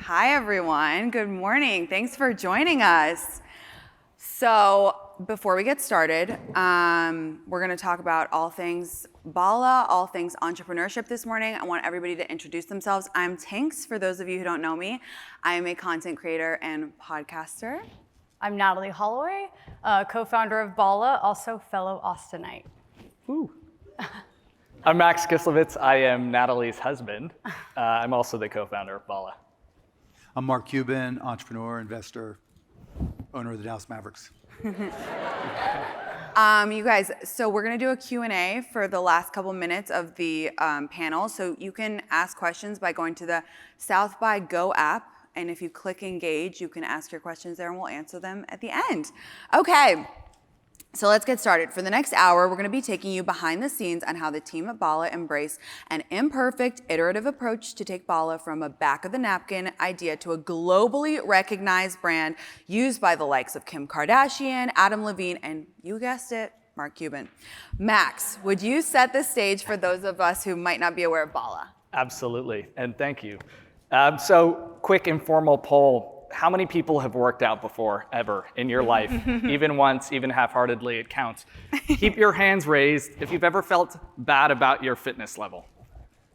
Hi, everyone. Good morning. Thanks for joining us. So before we get started, we're going to talk about all things Bala, all things entrepreneurship this morning. I want everybody to introduce themselves. I'm Tinx, for those of you who don't know me. I am a content creator and podcaster. I'm Natalie Holloway, co-founder of Bala, also fellow Austinite. Ooh. I'm Max Kislevitz. I am Natalie's husband. I'm also the co-founder of Bala. I'm Mark Cuban, entrepreneur, investor, owner of the Dallas Mavericks. You guys, so we're gonna do a Q&A for the last couple minutes of the panel. So you can ask questions by going to the South by Go app. And if you click engage, you can ask your questions there and we'll answer them at the end. Okay, so let's get started. For the next hour, we're gonna be taking you behind the scenes on how the team at Bala embraced an imperfect, iterative approach to take Bala from a back of the napkin idea to a globally recognized brand used by the likes of Kim Kardashian, Adam Levine, and you guessed it, Mark Cuban. Max, would you set the stage for those of us who might not be aware of Bala? Absolutely, and thank you. So quick informal poll. How many people have worked out before, ever, in your life? Even once, even half-heartedly, it counts. Keep your hands raised if you've ever felt bad about your fitness level.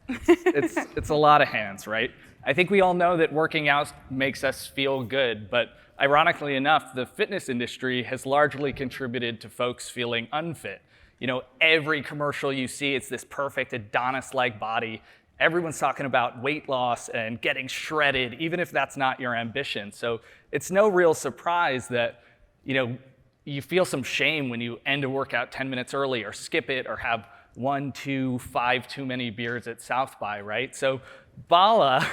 It's a lot of hands, right? I think we all know that working out makes us feel good, but ironically enough, the fitness industry has largely contributed to folks feeling unfit. You know, every commercial you see, it's this perfect Adonis-like body. Everyone's talking about weight loss and getting shredded, even if that's not your ambition. So it's no real surprise that, you feel some shame when you end a workout 10 minutes early or skip it or have 1, 2, 5 too many beers at South by, right? So Bala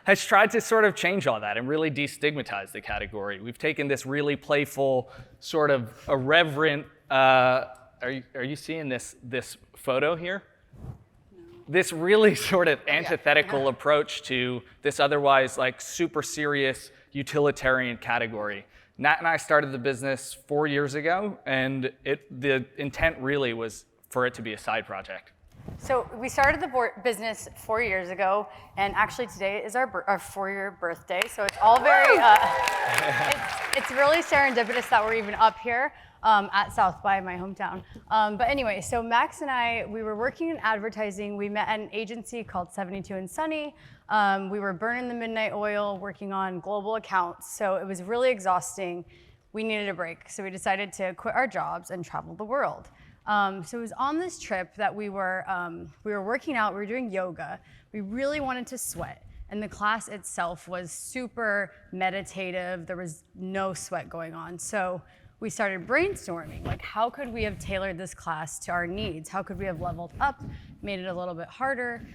has tried to sort of change all that and really destigmatize the category. We've taken this really playful, sort of irreverent, are you seeing this photo here? This really sort of antithetical approach to this otherwise like super serious utilitarian category. Nat and I started the business 4 years ago, and the intent really was for it to be a side project. So we started the business 4 years ago, and actually today is our 4-year birthday. So it's all very, it's really serendipitous that we're even up here at South by, my hometown. But anyway, so Max and I, we were working in advertising. We met at an agency called 72 and Sunny. We were burning the midnight oil, working on global accounts. So it was really exhausting. We needed a break. So we decided to quit our jobs and travel the world. So it was on this trip that we were working out, we were doing yoga. We really wanted to sweat. And the class itself was super meditative. There was no sweat going on. So we started brainstorming, like how could we have tailored this class to our needs? How could we have leveled up, made it a little bit harder?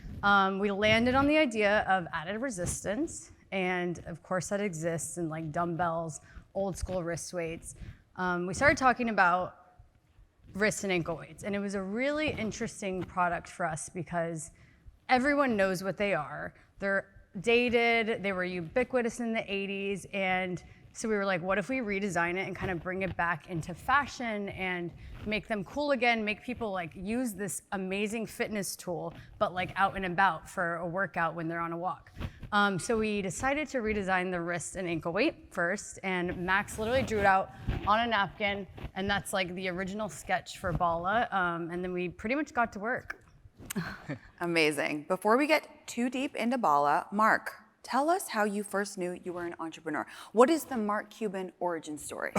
We landed on the idea of added resistance. And of course that exists in like dumbbells, old school wrist weights. We started talking about wrist and ankle weights. And it was a really interesting product for us because everyone knows what they are. They're dated, they were ubiquitous in the 80s, and so we were like, what if we redesign it and kind of bring it back into fashion and make them cool again, make people like use this amazing fitness tool, but like out and about for a workout when they're on a walk. So we decided to redesign the wrist and ankle weight first, and Max literally drew it out on a napkin, and that's like the original sketch for Bala, and then we pretty much got to work. Amazing. Before we get too deep into Bala, Mark, tell us how you first knew you were an entrepreneur. What is the Mark Cuban origin story?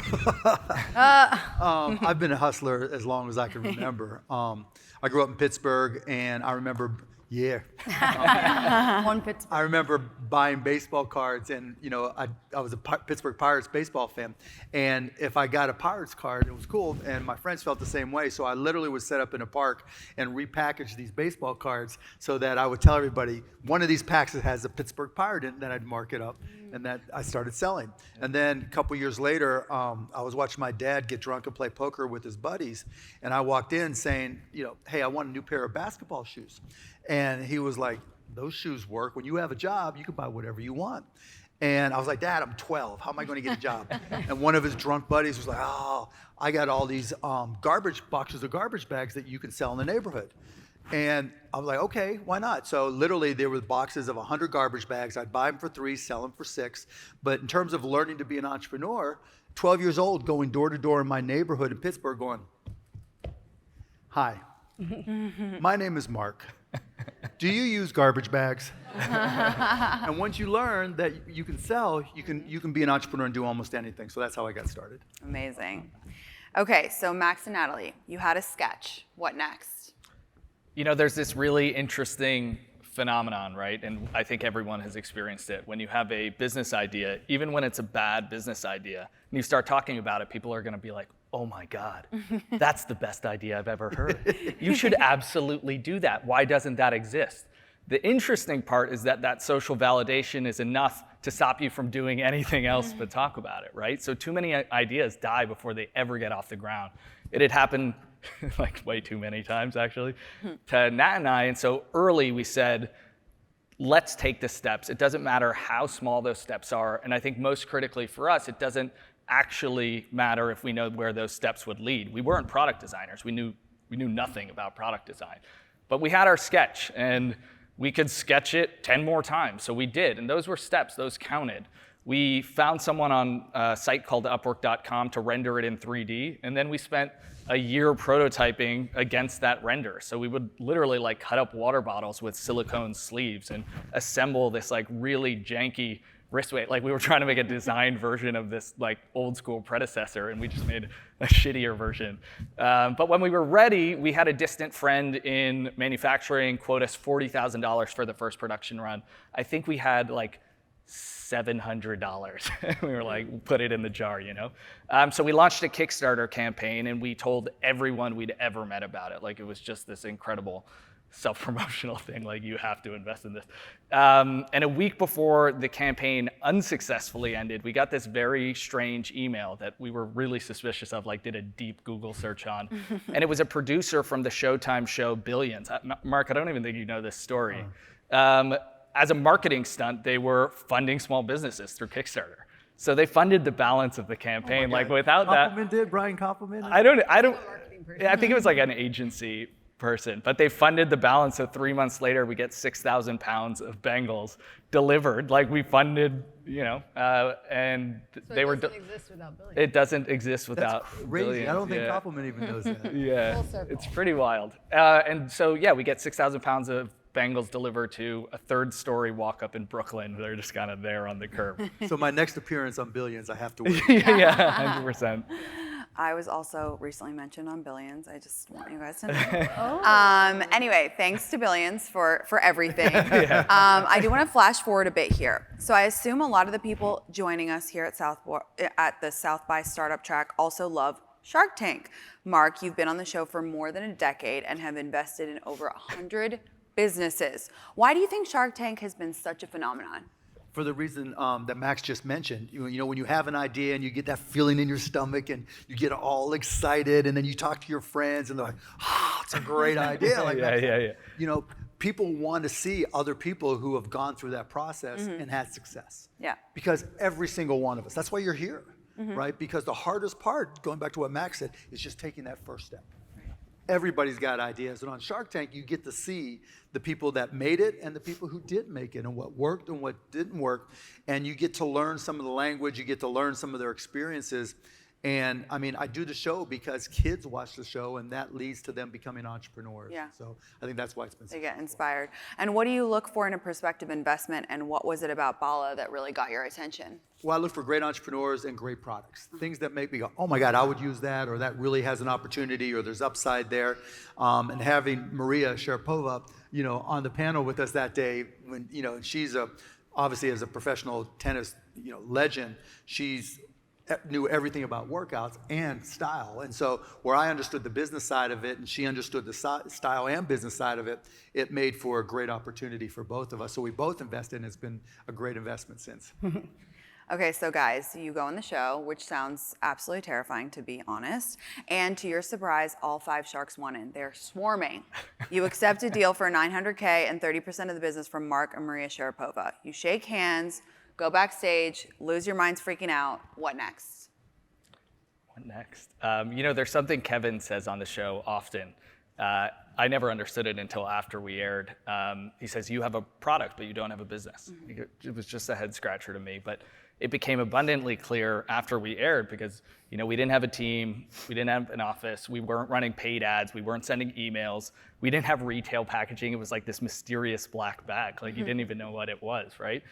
I've been a hustler as long as I can remember. I grew up in Pittsburgh, and I remember, One Pittsburgh. I remember buying baseball cards, and I was a Pittsburgh Pirates baseball fan, and if I got a Pirates card, it was cool, and my friends felt the same way, so I literally would set up in a park and repackage these baseball cards so that I would tell everybody, one of these packs that has a Pittsburgh Pirate in it, then I'd mark it up, and that I started selling. And then a couple years later, I was watching my dad get drunk and play poker with his buddies, and I walked in saying, hey, I want a new pair of basketball shoes. And he was like, those shoes work. When you have a job, you can buy whatever you want. And I was like, Dad, I'm 12. How am I going to get a job? And one of his drunk buddies was like, oh, I got all these boxes of garbage bags that you can sell in the neighborhood. And I was like, okay, why not? So literally there were boxes of 100 garbage bags. I'd buy them for 3, sell them for 6. But in terms of learning to be an entrepreneur, 12 years old, going door to door in my neighborhood in Pittsburgh going, hi, my name is Mark. Do you use garbage bags? And once you learn that you can sell, you can be an entrepreneur and do almost anything. So that's how I got started. Amazing. Okay, so Max and Natalie, you had a sketch. What next? You know, there's this really interesting phenomenon, right? And I think everyone has experienced it. When you have a business idea, even when it's a bad business idea, and you start talking about it, people are going to be like, oh my God, that's the best idea I've ever heard. You should absolutely do that. Why doesn't that exist? The interesting part is that that social validation is enough to stop you from doing anything else but talk about it, right? So too many ideas die before they ever get off the ground. It had happened like way too many times actually to Nat and I. And so early we said, let's take the steps. It doesn't matter how small those steps are. And I think most critically for us, it doesn't actually matter if we know where those steps would lead. We weren't product designers. We knew nothing about product design. But we had our sketch and we could sketch it 10 more times. So we did, and those were steps, those counted. We found someone on a site called Upwork.com to render it in 3D, and then we spent a year prototyping against that render. So we would literally like cut up water bottles with silicone sleeves and assemble this like really janky wristweight. Like we were trying to make a designed version of this like old school predecessor, and we just made a shittier version. But when we were ready, we had a distant friend in manufacturing quote us $40,000 for the first production run. I think we had like $700. We were like, put it in the jar, you know? So we launched a Kickstarter campaign and we told everyone we'd ever met about it. Like it was just this incredible self-promotional thing, like you have to invest in this. And a week before the campaign unsuccessfully ended, we got this very strange email that we were really suspicious of, like did a deep Google search on. And it was a producer from the Showtime show Billions. Mark, I don't even think you know this story. As a marketing stunt, they were funding small businesses through Kickstarter. So they funded the balance of the campaign. Like without that, Brian complimented? I think it was like an agency person, but they funded the balance. So 3 months later, we get 6,000 pounds of bangles delivered. Like we funded, you know, and So they were. It doesn't exist without Billions. It doesn't exist without. That's crazy. Billions. I don't think Yeah. Compliment even knows that. Yeah, Full circle. it's pretty wild. And so yeah, we get 6,000 pounds of bangles delivered to a 3rd-story walk-up in Brooklyn. They're just kind of there on the curb. So my next appearance on Billions, I have to wait. Yeah, 100%. I was also recently mentioned on Billions. I just want you guys to know. Anyway, thanks to Billions for everything. I do want to flash forward a bit here. So I assume a lot of the people joining us here at the South by Startup Track also love Shark Tank. Mark, you've been on the show for more than a decade and have invested in over 100 businesses. Why do you think Shark Tank has been such a phenomenon? For the reason that Max just mentioned, you know, when you have an idea and you get that feeling in your stomach and you get all excited and then you talk to your friends and they're like, oh, it's a great idea. Like Yeah. You know, people want to see other people who have gone through that process and had success. Yeah. Because every single one of us, that's why you're here, right? Because the hardest part, going back to what Max said, is just taking that first step. Everybody's got ideas, and on Shark Tank, you get to see the people that made it and the people who didn't make it and what worked and what didn't work, and you get to learn some of the language, you get to learn some of their experiences. And I mean, I do the show because kids watch the show and that leads to them becoming entrepreneurs. Yeah. So I think that's why it's been They get inspired. And what do you look for in a prospective investment, and what was it about Bala that really got your attention? Well, I look for great entrepreneurs and great products. Things that make me go, oh my God, I would use that, or that really has an opportunity, or there's upside there. And having Maria Sharapova, you know, on the panel with us that day, when, you know, she's obviously as a professional tennis, you know, legend, knew everything about workouts and style. And so where I understood the business side of it and she understood the style and business side of it, it made for a great opportunity for both of us. So we both invested, and it's been a great investment since. Okay, so guys, you go on the show, which sounds absolutely terrifying, to be honest. And to your surprise, all 5 sharks won in. They're swarming. You accept a deal for $900K and 30% of the business from Mark and Maria Sharapova. You shake hands, go backstage, lose your minds freaking out. What next? What next? You know, there's something Kevin says on the show often. I never understood it until after we aired. He says, you have a product, but you don't have a business. It was just a head scratcher to me, but it became abundantly clear after we aired because we didn't have a team, we didn't have an office, we weren't running paid ads, we weren't sending emails, we didn't have retail packaging. It was like this mysterious black bag, like you didn't even know what it was, right?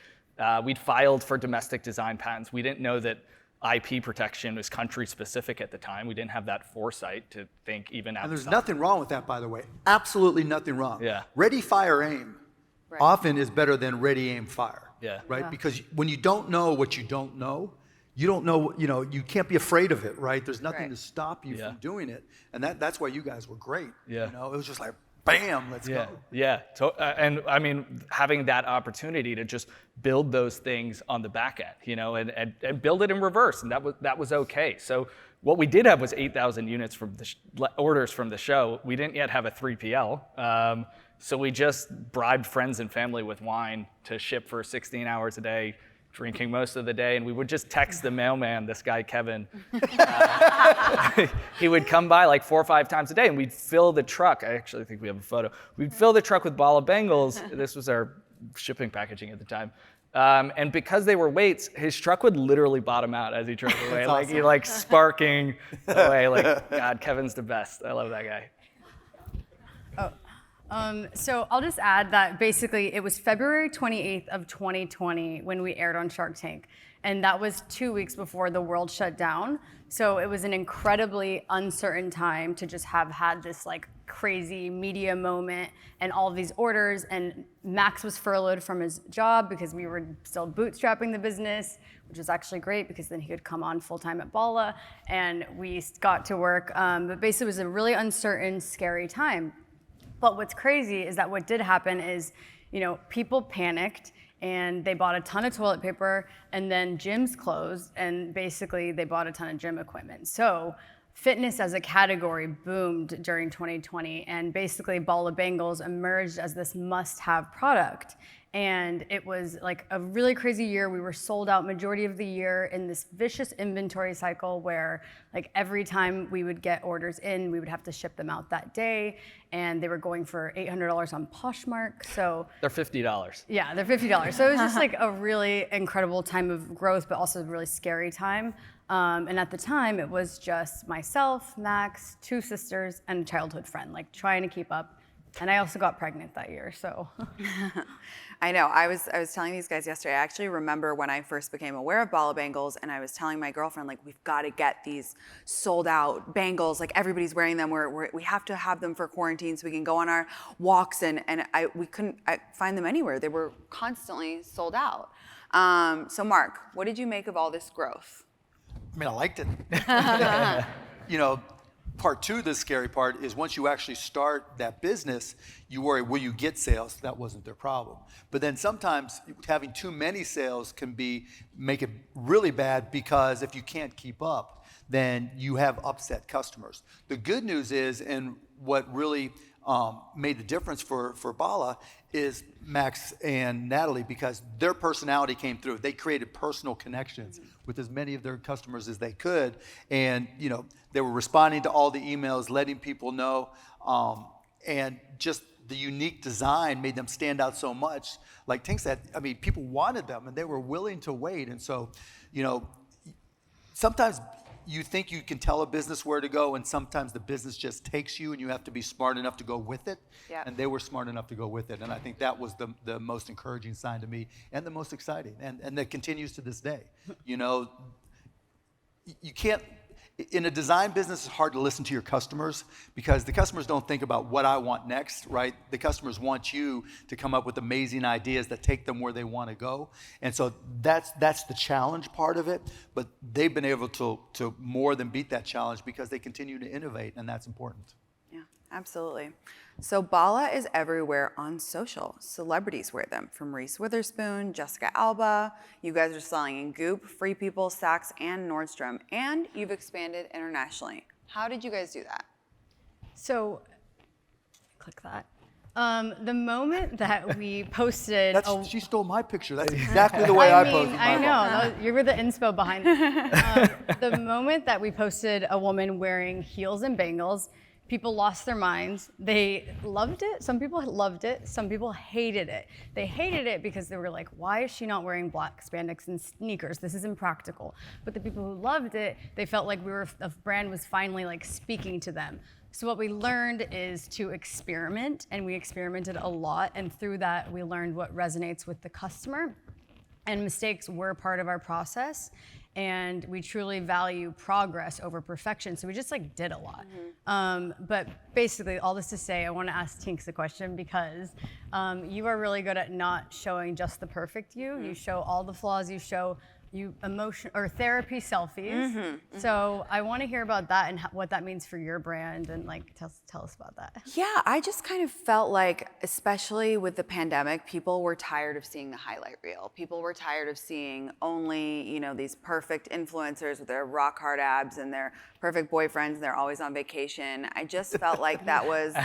We'd filed for domestic design patents. We didn't know that IP protection was country specific at the time. We didn't have that foresight to think even outside. And there's nothing wrong with that, by the way. Absolutely nothing wrong. Yeah. Ready, fire, aim often is better than ready, aim, fire. Yeah. Right? Yeah. Because when you don't know what you don't know, you can't be afraid of it, right? There's nothing to stop you from doing it. And that's why you guys were great. Yeah. It was just like, bam, let's go. Yeah. So, and I mean, having that opportunity to just build those things on the back end, and build it in reverse, and that was okay. So what we did have was 8,000 units from the orders from the show. We didn't yet have a 3PL, so we just bribed friends and family with wine to ship for 16 hours a day, drinking most of the day, and we would just text the mailman, this guy Kevin. He would come by like 4 or 5 times a day, and we'd fill the truck. I actually think we have a photo. We'd fill the truck with Bala Bangles. This was our shipping packaging at the time. And because they were weights, his truck would literally bottom out as he drove away. Like awesome. he like sparking away. Like, God, Kevin's the best. I love that guy. So I'll just add that basically it was February 28th of 2020 when we aired on Shark Tank. And that was 2 weeks before the world shut down. So it was an incredibly uncertain time to just have had this like crazy media moment and all of these orders. And Max was furloughed from his job because we were still bootstrapping the business, which was actually great because then he could come on full time at Bala and we got to work. But basically it was a really uncertain, scary time. But what's crazy is that what did happen is, people panicked and they bought a ton of toilet paper and then gyms closed and basically they bought a ton of gym equipment. So fitness as a category boomed during 2020 and basically Bala Bangles emerged as this must-have product. And it was like a really crazy year. We were sold out majority of the year in this vicious inventory cycle where like every time we would get orders in, we would have to ship them out that day. And they were going for $800 on Poshmark. So They're $50. yeah, they're $50. So it was just like a really incredible time of growth, but also a really scary time. And at the time, it was just myself, Max, 2 sisters, and a childhood friend, like trying to keep up. And I also got pregnant that year, so. I know. I was telling these guys yesterday. I actually remember when I first became aware of Bala Bangles, and I was telling my girlfriend, like, we've got to get these sold out bangles. Like, everybody's wearing them. We have to have them for quarantine so we can go on our walks. And we couldn't find them anywhere. They were constantly sold out. So Mark, what did you make of all this growth? I mean, I liked it. Part 2, the scary part, is once you actually start that business, you worry, will you get sales? That wasn't their problem. But then sometimes having too many sales can make it really bad because if you can't keep up, then you have upset customers. The good news is, and what really made the difference for Bala is Max and Natalie, because their personality came through. They created personal connections with as many of their customers as they could, and they were responding to all the emails, letting people know, and just the unique design made them stand out so much. Like Tinx said, people wanted them and they were willing to wait. And so, sometimes you think you can tell a business where to go, and sometimes the business just takes you and you have to be smart enough to go with it. Yeah. And they were smart enough to go with it. And I think that was the most encouraging sign to me and the most exciting. And that continues to this day. You can't, in a design business, it's hard to listen to your customers because the customers don't think about what I want next, right? The customers want you to come up with amazing ideas that take them where they want to go. And so that's the challenge part of it. But they've been able to more than beat that challenge because they continue to innovate, and that's important. Yeah, absolutely. So Bala is everywhere on social. Celebrities wear them, from Reese Witherspoon, Jessica Alba. You guys are selling in Goop, Free People, Saks, and Nordstrom, and you've expanded internationally. How did you guys do that? So, click that. The moment that we posted, She stole my picture. That's exactly the way I posted I mine. know, you were the inspo behind it. The moment that we posted a woman wearing heels and bangles, People lost their minds. They loved it. Some people loved it. Some people hated it. They hated it because they were like, why is she not wearing black spandex and sneakers? This is impractical. But the people who loved it, they felt like the brand was finally like speaking to them. So what we learned is to experiment, and we experimented a lot. And through that, we learned what resonates with the customer. And mistakes were part of our process. And we truly value progress over perfection. So we just like did a lot. But basically all this to say, I want to ask Tinx a question because you are really good at not showing just the perfect you. You show all the flaws, you show emotion or therapy selfies. So I want to hear about that and what that means for your brand, and like tell us about that. Yeah, I just kind of felt like, especially with the pandemic, people were tired of seeing the highlight reel. People were tired of seeing only, you know, these perfect influencers with their rock hard abs and their perfect boyfriends and they're always on vacation. I just felt like that was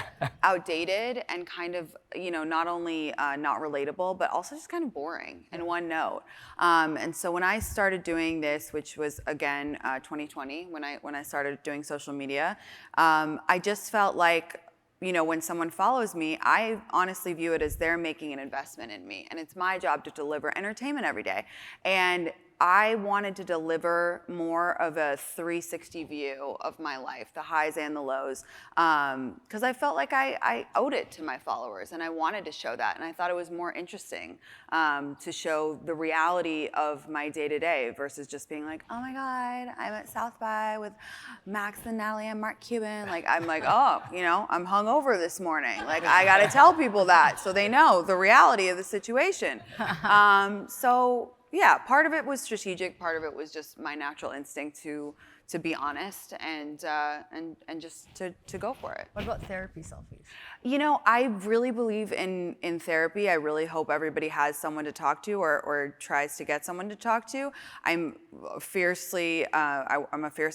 outdated and kind of, you know, not only not relatable, but also just kind of boring in one note. And so when I started doing this, which was again 2020, when I started doing social media, I just felt like, you know, when someone follows me, I honestly view it as they're making an investment in me, and it's my job to deliver entertainment every day. And I wanted to deliver more of a 360 view of my life, the highs and the lows, because I felt like I owed it to my followers, and I wanted to show that. And I thought it was more interesting to show the reality of my day-to-day versus just being like, oh my God, I'm at South by with Max and Natalie and Cuban. Like, I'm like, oh, you know, I'm hungover this morning. Like, I got to tell people that so they know the reality of the situation. So yeah, part of it was strategic. Part of it was just my natural instinct to be honest and just to go for it. What about therapy selfies? You know, I really believe in therapy. I really hope everybody has someone to talk to or tries to get someone to talk to. I'm a fierce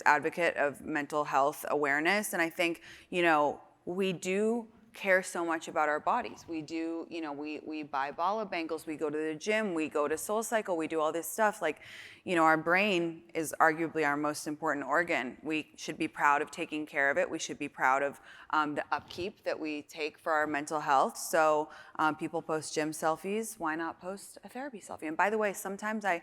advocate of mental health awareness, and I think, you know, we do care so much about our bodies. We do, you know, we buy Bala Bangles, we go to the gym, we go to SoulCycle, we do all this stuff. Like, you know, our brain is arguably our most important organ. We should be proud of taking care of it. We should be proud of the upkeep that we take for our mental health. So people post gym selfies. Why not post a therapy selfie? And by the way, sometimes I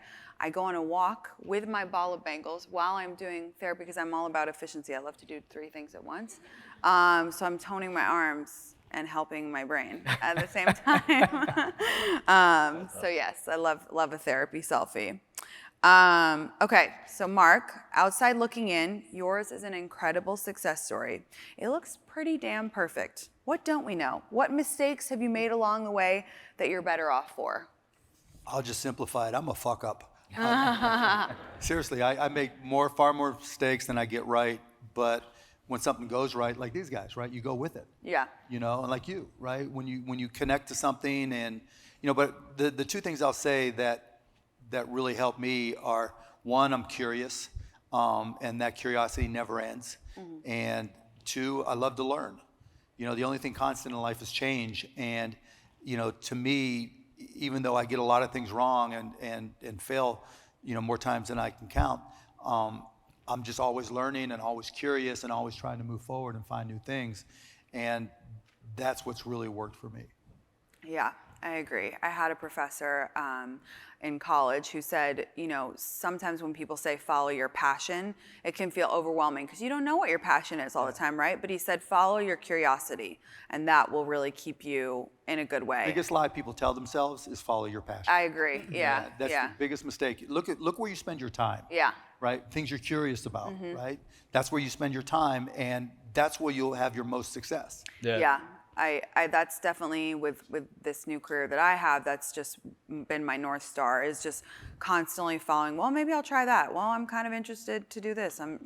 go on a walk with my Bala Bangles while I'm doing therapy because I'm all about efficiency. I love to do 3 things at once. So I'm toning my arms and helping my brain at the same time. So yes, I love a therapy selfie. Okay, so Mark, outside looking in, yours is an incredible success story. It looks pretty damn perfect. What don't we know? What mistakes have you made along the way that you're better off for? I'll just simplify it. I'm a fuck up. Seriously, I make far more mistakes than I get right, but when something goes right, like these guys, right, you go with it. Yeah. You know, and like you, right? When you connect to something, and you know, but the 2 things I'll say that really help me are, 1, I'm curious, and that curiosity never ends. And 2, I love to learn. You know, the only thing constant in life is change. And you know, to me, even though I get a lot of things wrong and fail, you know, more times than I can count, I'm just always learning and always curious and always trying to move forward and find new things. And that's what's really worked for me. Yeah, I agree. I had a professor in college who said, you know, sometimes when people say follow your passion, it can feel overwhelming because you don't know what your passion is all the time, right? But he said follow your curiosity, and that will really keep you in a good way. The biggest lie people tell themselves is follow your passion. I agree. Yeah. That's the biggest mistake. Look where you spend your time. Yeah. Right? Things you're curious about, right? That's where you spend your time, and that's where you'll have your most success. Yeah. I that's definitely with this new career that I have, that's just been my North Star, is just constantly following, well, maybe I'll try that. Well, I'm kind of interested to do this. I'm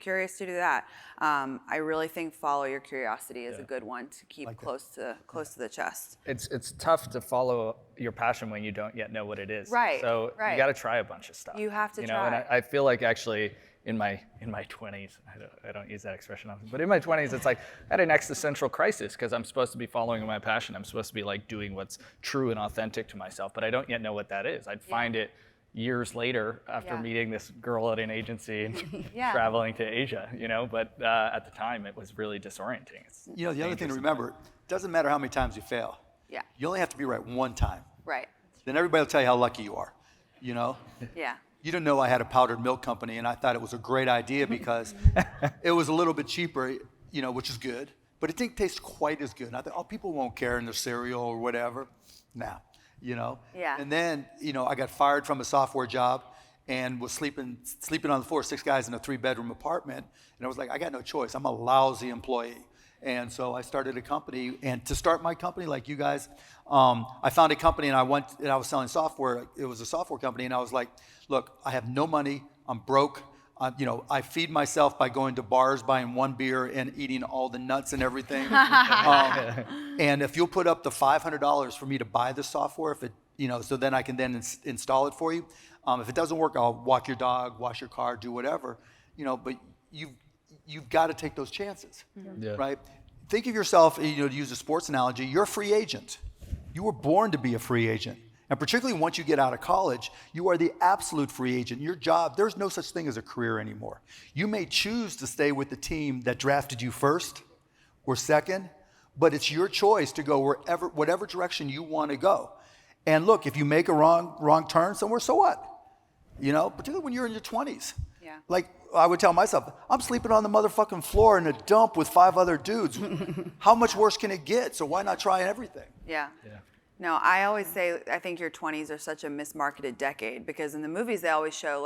curious to do that. I really think follow your curiosity is a good one to keep like close to the chest. It's tough to follow your passion when you don't yet know what it is. Right. So you got to try a bunch of stuff. You have to try. And I feel like actually in my 20s, I don't use that expression often, but in my 20s, it's like I had an existential crisis because I'm supposed to be following my passion. I'm supposed to be like doing what's true and authentic to myself, but I don't yet know what that is. I'd find it, years later after Yeah. meeting this girl at an agency and Yeah. traveling to Asia, but at the time it was really disorienting. It's The other thing to dangerous. remember, it doesn't matter how many times you fail. Yeah. You only have to be right one time. Right. Then everybody will tell you how lucky you are, Yeah. You didn't know I had a powdered milk company, and I thought it was a great idea because it was a little bit cheaper, which is good, but it didn't taste quite as good. And I thought, oh, people won't care in their cereal or whatever. Nah, Yeah. And then, I got fired from a software job and was sleeping on the floor, 6 guys in a 3-bedroom apartment. And I was like, I got no choice. I'm a lousy employee. And so I started a company, and to start my company, like you guys, I found a company and I was selling software. It was a software company, and I was like, look, I have no money, I'm broke. I feed myself by going to bars, buying 1 beer and eating all the nuts and everything. And if you'll put up the $500 for me to buy the software, so then I can then install it for you. If it doesn't work, I'll walk your dog, wash your car, do whatever, but you've got to take those chances, right? Think of yourself, to use a sports analogy, you're a free agent. You were born to be a free agent. And particularly once you get out of college, you are the absolute free agent. Your job, there's no such thing as a career anymore. You may choose to stay with the team that drafted you first or second, but it's your choice to go whatever direction you want to go. And look, if you make a wrong turn somewhere, so what? Particularly when you're in your 20s. Yeah. Like I would tell myself, I'm sleeping on the motherfucking floor in a dump with 5 other dudes. How much worse can it get? So why not try everything? Yeah. No, I always say I think your 20s are such a mismarketed decade, because in the movies they always show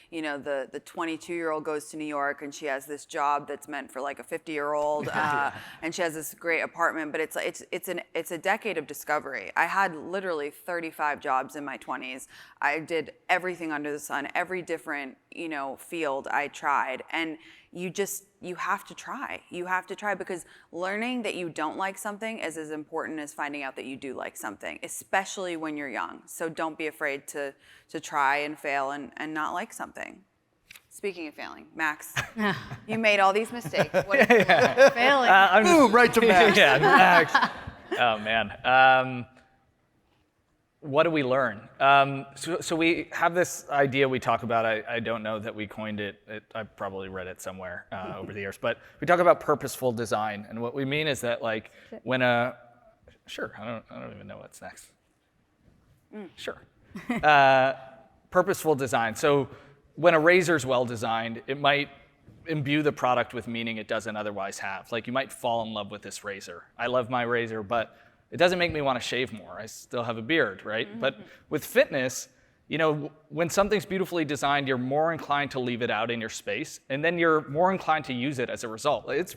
the 22-year-old goes to New York and she has this job that's meant for like a 50-year-old and she has this great apartment, but it's a decade of discovery. I had literally 35 jobs in my 20s. I did everything under the sun, every different field I tried, and you have to try. You have to try, because learning that you don't like something is as important as finding out that you do like something, especially when you're young. So don't be afraid to try and fail and not like something. Speaking of failing, Max, you made all these mistakes. What did you learn? Failing. Boom, right to Max. Yeah, Max. Oh man. What do we learn? So we have this idea we talk about. I don't know that we coined it. I probably read it somewhere over the years. But we talk about purposeful design, and what we mean is that when I don't even know what's next. Sure. Purposeful design. So when a razor's well designed, it might imbue the product with meaning it doesn't otherwise have. Like you might fall in love with this razor. I love my razor, but it doesn't make me want to shave more. I still have a beard, right? Mm-hmm. But with fitness, when something's beautifully designed, you're more inclined to leave it out in your space, and then you're more inclined to use it as a result. It's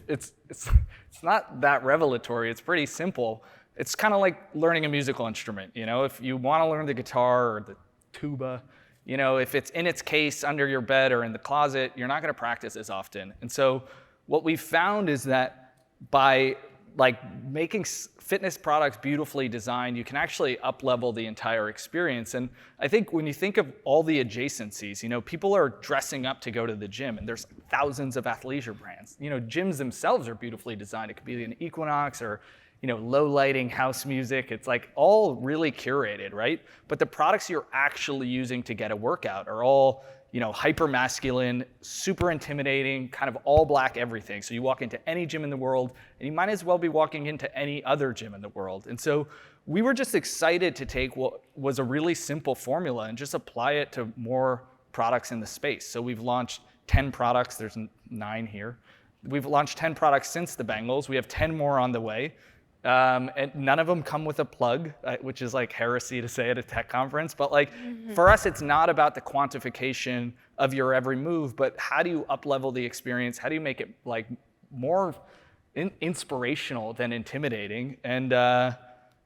not that revelatory. It's pretty simple. It's kind of like learning a musical instrument. If you want to learn the guitar or the tuba, if it's in its case under your bed or in the closet, you're not going to practice as often. And so what we've found is that by making fitness products beautifully designed, you can actually up-level the entire experience. And I think when you think of all the adjacencies, people are dressing up to go to the gym, and there's thousands of athleisure brands. Gyms themselves are beautifully designed. It could be an Equinox or low lighting house music. It's all really curated, right? But the products you're actually using to get a workout are all hyper masculine, super intimidating, kind of all black everything. So you walk into any gym in the world, and you might as well be walking into any other gym in the world. And so we were just excited to take what was a really simple formula and just apply it to more products in the space. So we've launched 10 products. There's 9 here. We've launched 10 products since the Bangles. We have 10 more on the way. And none of them come with a plug, which is heresy to say at a tech conference. But for us, it's not about the quantification of your every move, but how do you up-level the experience? How do you make it more inspirational than intimidating? And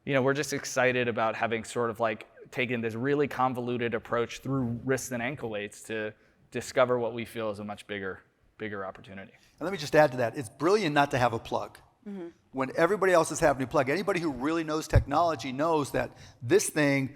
we're just excited about having sort of taken this really convoluted approach through wrists and ankle weights to discover what we feel is a much bigger opportunity. And let me just add to that. It's brilliant not to have a plug. Mm-hmm. When everybody else is having a plug, anybody who really knows technology knows that this thing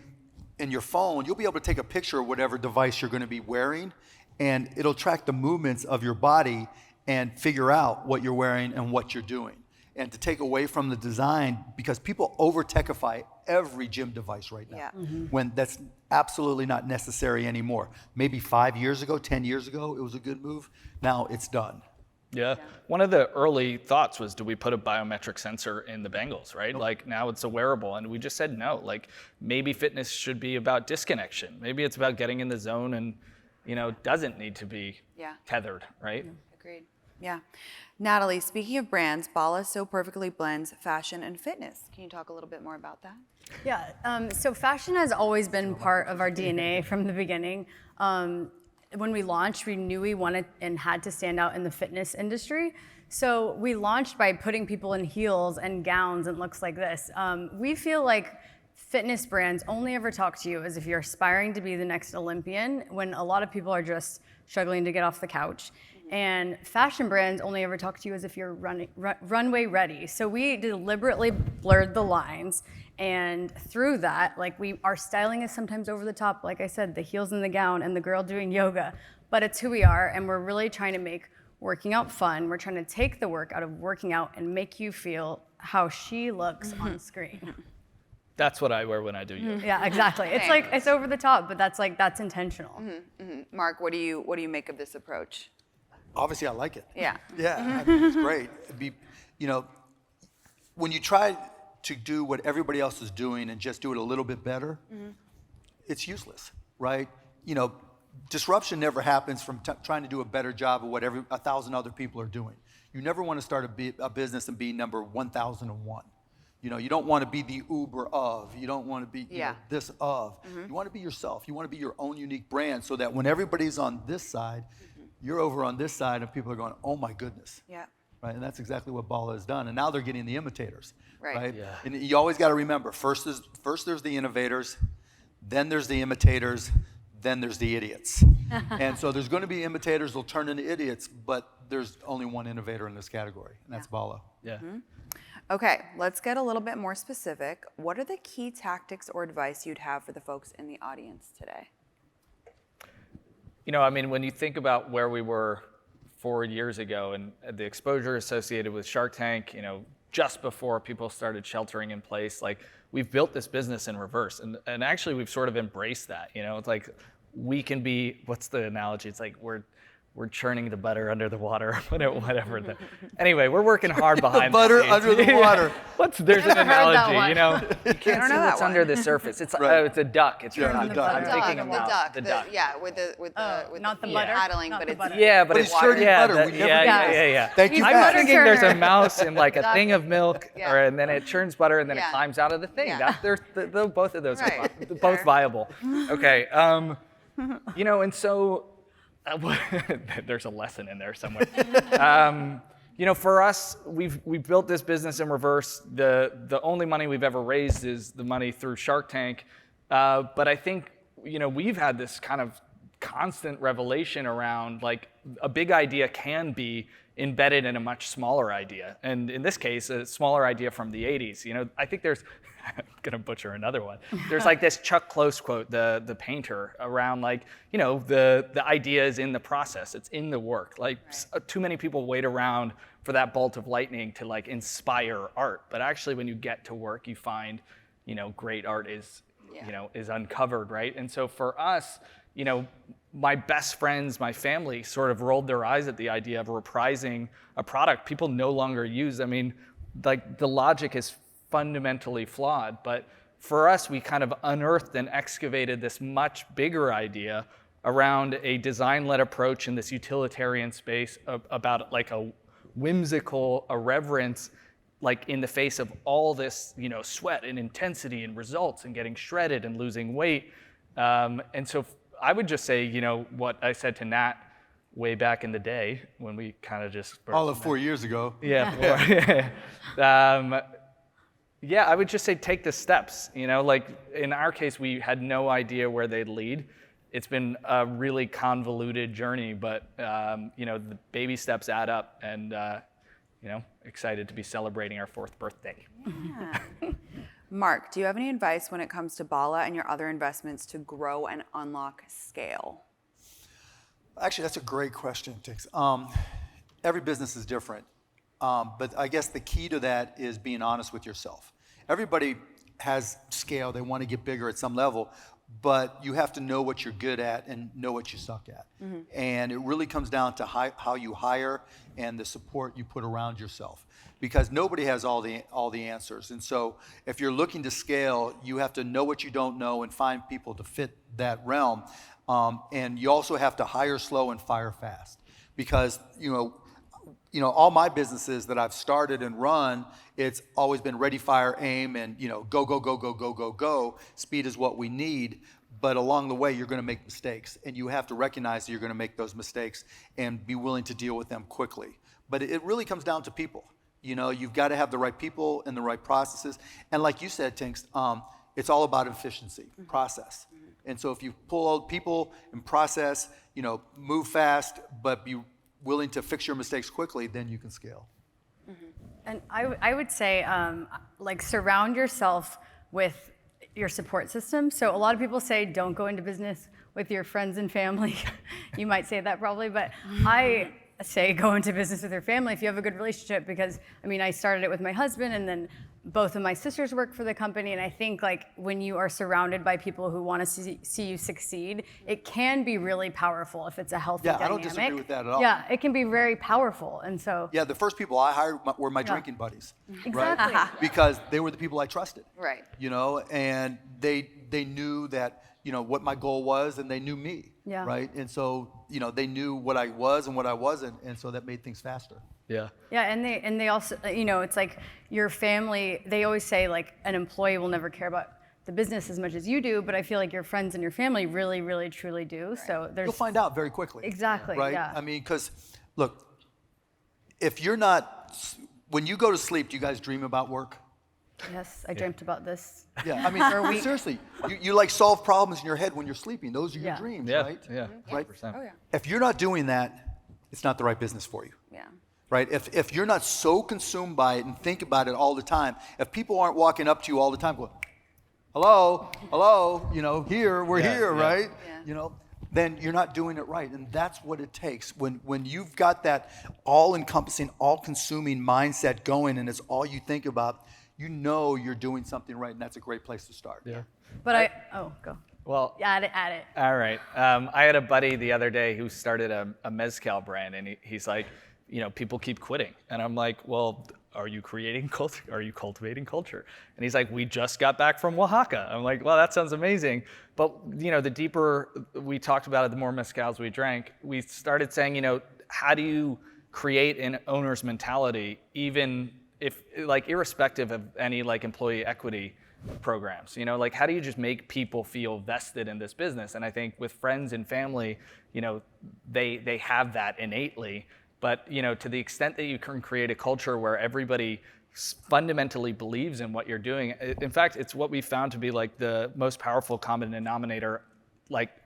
in your phone, you'll be able to take a picture of whatever device you're going to be wearing, and it'll track the movements of your body and figure out what you're wearing and what you're doing. and to take away from the design, because people over-techify every gym device right now, Yeah. when that's absolutely not necessary anymore. Maybe 5 years ago, 10 years ago, it was a good move. Now it's done. Yeah. One of the early thoughts was, do we put a biometric sensor in the bangles, right? Nope. Like now it's a wearable, and we just said no. Like maybe fitness should be about disconnection. Maybe it's about getting in the zone and, doesn't need to be tethered, right? Agreed. Yeah. Natalie, speaking of brands, Bala so perfectly blends fashion and fitness. Can you talk a little bit more about that? Yeah, so fashion has always been part of our DNA from the beginning. When we launched, we knew we wanted and had to stand out in the fitness industry. So we launched by putting people in heels and gowns and looks like this. We feel like fitness brands only ever talk to you as if you're aspiring to be the next Olympian, when a lot of people are just struggling to get off the couch. And fashion brands only ever talk to you as if you're runway ready. So we deliberately blurred the lines, and through that, our styling is sometimes over the top. Like I said, the heels and the gown and the girl doing yoga, but it's who we are, and we're really trying to make working out fun. We're trying to take the work out of working out and make you feel how she looks on screen. That's what I wear when I do yoga. Yeah, exactly. It's like, it's over the top, but that's intentional. Mark, what do you make of this approach? Obviously, I like it. Yeah. Yeah, I think it's great. When you try to do what everybody else is doing and just do it a little bit better, it's useless, right? Disruption never happens from trying to do a better job of what 1,000 other people are doing. You never want to start a business and be number 1,001. You don't want to be the Uber of. You don't want to be this of. You want to be yourself. You want to be your own unique brand, so that when everybody's on this side, you're over on this side, and people are going, oh my goodness. Yeah. Right, and that's exactly what Bala has done. And now they're getting the imitators. Right. Yeah. And you always got to remember, first there's the innovators, then there's the imitators, then there's the idiots. And so there's going to be imitators who'll turn into idiots, but there's only one innovator in this category, and that's Bala. Yeah. Okay, let's get a little bit more specific. What are the key tactics or advice you'd have for the folks in the audience today? When you think about where we were 4 years ago and the exposure associated with Shark Tank, just before people started sheltering in place, we've built this business in reverse. And actually we've sort of embraced that, It's like we can be, what's the analogy? It's like we're churning the butter under the water, whatever. Anyway, we're working hard behind the butter the scenes. under the water. There's an Never heard that analogy, one. You can't see what's under the surface. It's it's a duck. It's Yeah, the duck. I'm thinking about the the duck. Yeah, with the not the feet butter? paddling, Not but the it's butter. Yeah, but But it's churning butter. We never yeah. Thank you, I'm Max. thinking there's a Churner. mouse in like a thing of milk, Yeah. and then it churns butter, and then it Yeah. climbs out of the thing. Yeah. Both of those are Right. both Sure. viable. Okay, and so there's a lesson in there somewhere. For us, we've built this business in reverse. The only money we've ever raised is the money through Shark Tank, but I think we've had this kind of constant revelation around a big idea can be embedded in a much smaller idea, and in this case, a smaller idea from the 80s. I think there's I'm gonna butcher another one. There's this Chuck Close quote, the painter, around the idea is in the process, it's in the work. Too many people wait around for that bolt of lightning to inspire art, but actually when you get to work, you find great art is is uncovered, right? And so for us, my best friends, my family sort of rolled their eyes at the idea of reprising a product people no longer use. The logic is fundamentally flawed, but for us, we kind of unearthed and excavated this much bigger idea around a design-led approach in this utilitarian space about a whimsical irreverence, in the face of all this, sweat and intensity and results and getting shredded and losing weight. And so I would just say, what I said to Nat way back in the day when we kind of just All of 4 years ago. Yeah. Yeah, I would just say take the steps. In our case, we had no idea where they'd lead. It's been a really convoluted journey, but the baby steps add up, and excited to be celebrating our 4th birthday. Yeah. Mark, do you have any advice when it comes to Bala and your other investments to grow and unlock scale? Actually, that's a great question, Tinx. Every business is different. But I guess the key to that is being honest with yourself. Everybody has scale. They want to get bigger at some level, but you have to know what you're good at and know what you suck at. And it really comes down to how you hire and the support you put around yourself, because nobody has all the answers. And so if you're looking to scale, you have to know what you don't know and find people to fit that realm. And you also have to hire slow and fire fast, because all my businesses that I've started and run, it's always been ready, fire, aim, and go, go, go, go, go, go, go. Speed is what we need, but along the way you're going to make mistakes, and you have to recognize that you're going to make those mistakes and be willing to deal with them quickly. But it really comes down to people. You've got to have the right people and the right processes, and like you said, Tinx, it's all about efficiency, process. And so if you pull out people and process, move fast, but be willing to fix your mistakes quickly, then you can scale. And I would say, surround yourself with your support system. So a lot of people say, don't go into business with your friends and family. You might say that probably, but I say go into business with your family if you have a good relationship, because, I started it with my husband, and then both of my sisters work for the company, and I think when you are surrounded by people who want to see you succeed, it can be really powerful if it's a healthy dynamic. I don't disagree with that at all. Yeah, it can be very powerful, and so. Yeah, the first people I hired were my drinking buddies. Exactly. Right? Because they were the people I trusted. Right. And they knew that, what my goal was, and they knew me. Yeah. Right. And so, they knew what I was and what I wasn't, and so that made things faster. Yeah. Yeah, and they also, it's like your family, they always say an employee will never care about the business as much as you do, but I feel like your friends and your family really, really, truly do. Right. So you'll find out very quickly. Exactly. Right. Yeah. Because look, if you're not, when you go to sleep, do you guys dream about work? Yes, I dreamt about this. Yeah, seriously, you solve problems in your head when you're sleeping. Those are your dreams, right? Yeah, right. 100%. Oh, yeah. If you're not doing that, it's not the right business for you. Yeah. Right? If you're not so consumed by it and think about it all the time, if people aren't walking up to you all the time going, hello, we're here, right? Yeah. Then you're not doing it right. And that's what it takes. When you've got that all-encompassing, all-consuming mindset going, and it's all you think about, you're doing something right, and that's a great place to start. Yeah. But go. Well, Add it. All right. I had a buddy the other day who started a mezcal brand, and he's like, people keep quitting. And I'm like, well, are you creating culture? Are you cultivating culture? And he's like, we just got back from Oaxaca. I'm like, well, that sounds amazing. But, the deeper we talked about it, the more mezcals we drank, we started saying, how do you create an owner's mentality, even if, irrespective of any, employee equity programs, how do you just make people feel vested in this business? And I think with friends and family, they have that innately. But, to the extent that you can create a culture where everybody fundamentally believes in what you're doing, in fact, it's what we found to be the most powerful common denominator,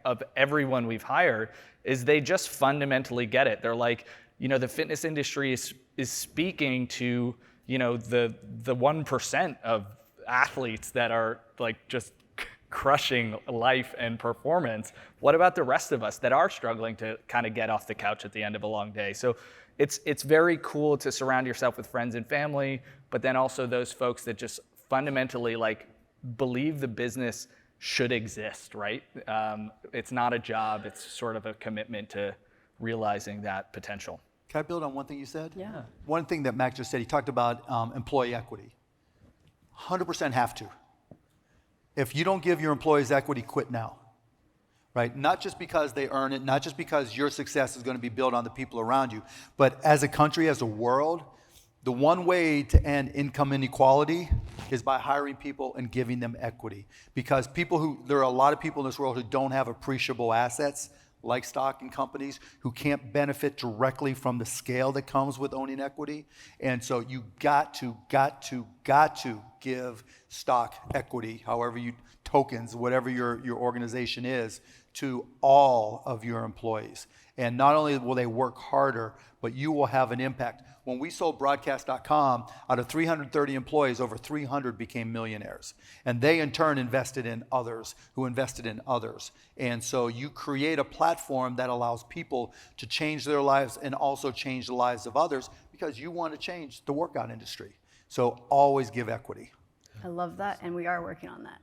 of everyone we've hired, is they just fundamentally get it. They're like, the fitness industry is speaking to, the 1% of athletes that are just crushing life and performance. What about the rest of us that are struggling to kind of get off the couch at the end of a long day? So it's very cool to surround yourself with friends and family, but then also those folks that just fundamentally believe the business should exist, right? It's not a job, it's sort of a commitment to realizing that potential. Can I build on one thing you said? Yeah. One thing that Max just said, he talked about employee equity. 100% have to. If you don't give your employees equity, quit now, right? Not just because they earn it, not just because your success is going to be built on the people around you, but as a country, as a world, the one way to end income inequality is by hiring people and giving them equity. Because there are a lot of people in this world who don't have appreciable assets, like stock in companies, who can't benefit directly from the scale that comes with owning equity. And so you got to give stock, equity, tokens, whatever your organization is, to all of your employees. And not only will they work harder, but you will have an impact. When we sold broadcast.com, out of 330 employees, over 300 became millionaires. And they in turn invested in others who invested in others. And so you create a platform that allows people to change their lives and also change the lives of others, because you want to change the workout industry. So always give equity. I love that, and we are working on that.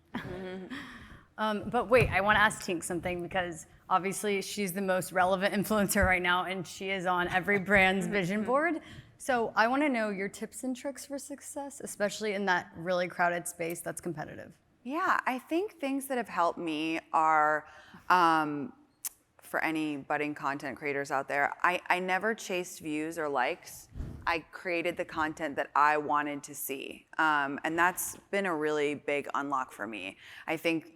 But wait, I want to ask Tinx something, because obviously she's the most relevant influencer right now, and she is on every brand's vision board. So I want to know your tips and tricks for success, especially in that really crowded space that's competitive. Yeah, I think things that have helped me are, for any budding content creators out there, I never chased views or likes. I created the content that I wanted to see. And that's been a really big unlock for me. I think,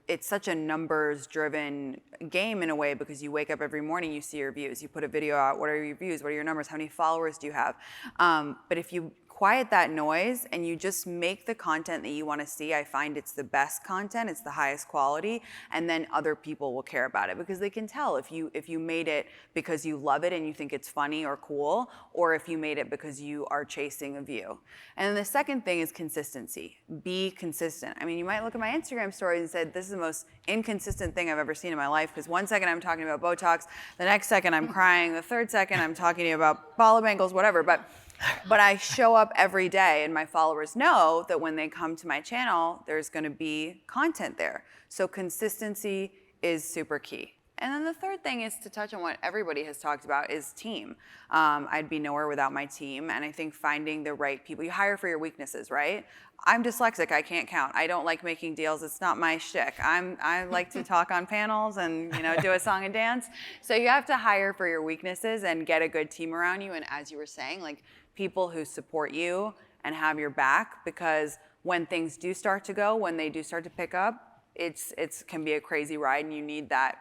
it's such a numbers-driven game in a way, because you wake up every morning, you see your views. You put a video out, what are your views? What are your numbers? How many followers do you have? But if you quiet that noise and you just make the content that you want to see, I find it's the best content, it's the highest quality, and then other people will care about it, because they can tell if you made it because you love it and you think it's funny or cool, or if you made it because you are chasing a view. And then the second thing is consistency. Be consistent. I mean, you might look at my Instagram stories and say, this is the most inconsistent thing I've ever seen in my life, because one second I'm talking about Botox, the next second I'm crying, the third second I'm talking to you about Bala Bangles, whatever. But I show up every day, and my followers know that when they come to my channel, there's going to be content there. So consistency is super key. And then the third thing is to touch on what everybody has talked about, is team. I'd be nowhere without my team, and I think finding the right people. You hire for your weaknesses, right? I'm dyslexic, I can't count. I don't like making deals, it's not my shtick. I like to talk on panels and do a song and dance. So you have to hire for your weaknesses and get a good team around you, and as you were saying, like, people who support you and have your back, because when things do start to go, when they do start to pick up, it's can be a crazy ride, and you need that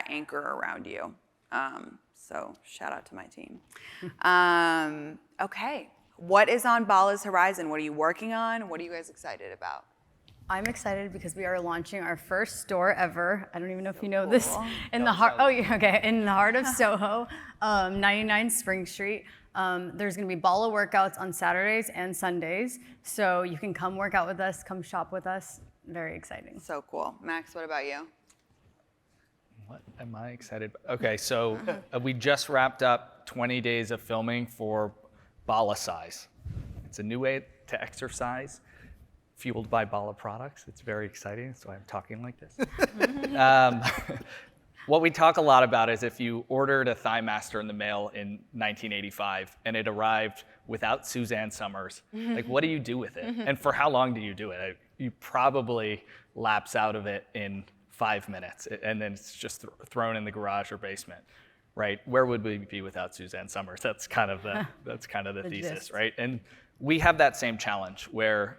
anchor around you. So shout out to my team. Okay, what is on Bala's horizon? What are you working on? What are you guys excited about? I'm excited because we are launching our first store ever. I don't even know if you know this. In the heart of Soho, 99 Spring Street. There's gonna be Bala workouts on Saturdays and Sundays. So you can come work out with us, come shop with us. Very exciting. So cool. Max, what about you? What am I excited about? Okay, so we just wrapped up 20 days of filming for Bala Size. It's a new way to exercise, fueled by Bala products. It's very exciting, so I'm talking like this. What we talk a lot about is if you ordered a Thigh Master in the mail in 1985 and it arrived without Suzanne Summers, like, what do you do with it? And for how long do you do it? You probably lapse out of it in 5 minutes, and then it's just thrown in the garage or basement, right? Where would we be without Suzanne Summers? That's kind of the thesis, gist. right? And we have that same challenge where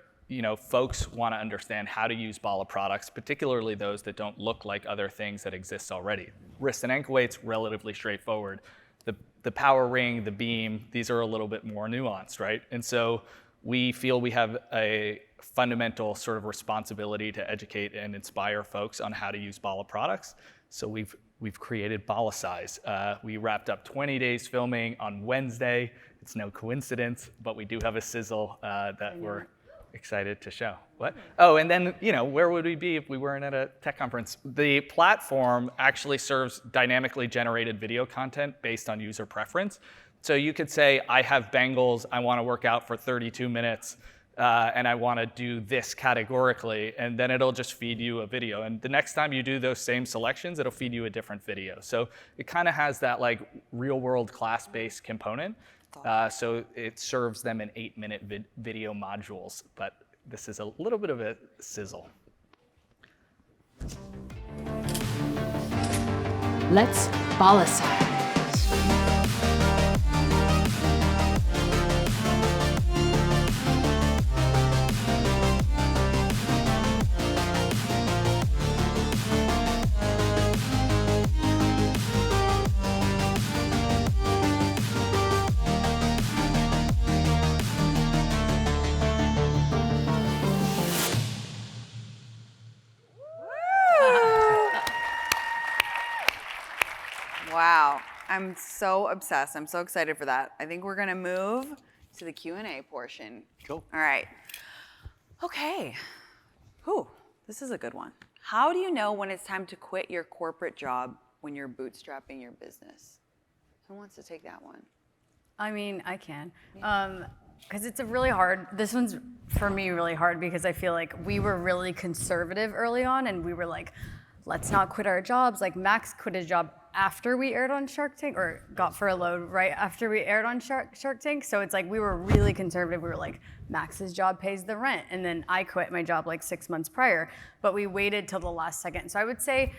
folks want to understand how to use Bala products, particularly those that don't look like other things that exist already. Wrist and ankle weights, relatively straightforward. The power ring, the beam, these are a little bit more nuanced, right? And so we feel we have a fundamental sort of responsibility to educate and inspire folks on how to use Bala products. So we've created Bala Size. We wrapped up 20 days filming on Wednesday. It's no coincidence, but we do have a sizzle that we're excited to show. What? Oh, and then, where would we be if we weren't at a tech conference? The platform actually serves dynamically generated video content based on user preference. So you could say, I have bangles, I want to work out for 32 minutes, and I want to do this categorically, and then it'll just feed you a video. And the next time you do those same selections, it'll feed you a different video. So it kind of has that real-world class-based component. So it serves them in 8-minute video modules, but this is a little bit of a sizzle. Let's Bala Size. Wow, I'm so obsessed. I'm so excited for that. I think we're gonna move to the Q&A portion. Cool. All right. Okay. Whew, this is a good one. How do you know when it's time to quit your corporate job when you're bootstrapping your business? Who wants to take that one? I mean, I can. Because it's a really hard, this one's for me really hard because I feel like we were really conservative early on and we were like, let's not quit our jobs. Like Max quit his job after we aired on Shark Tank, or got furloughed right after we aired on Shark Tank. So it's like we were really conservative. We were like, Max's job pays the rent. And then I quit my job like 6 months prior, but we waited till the last second. So I would say,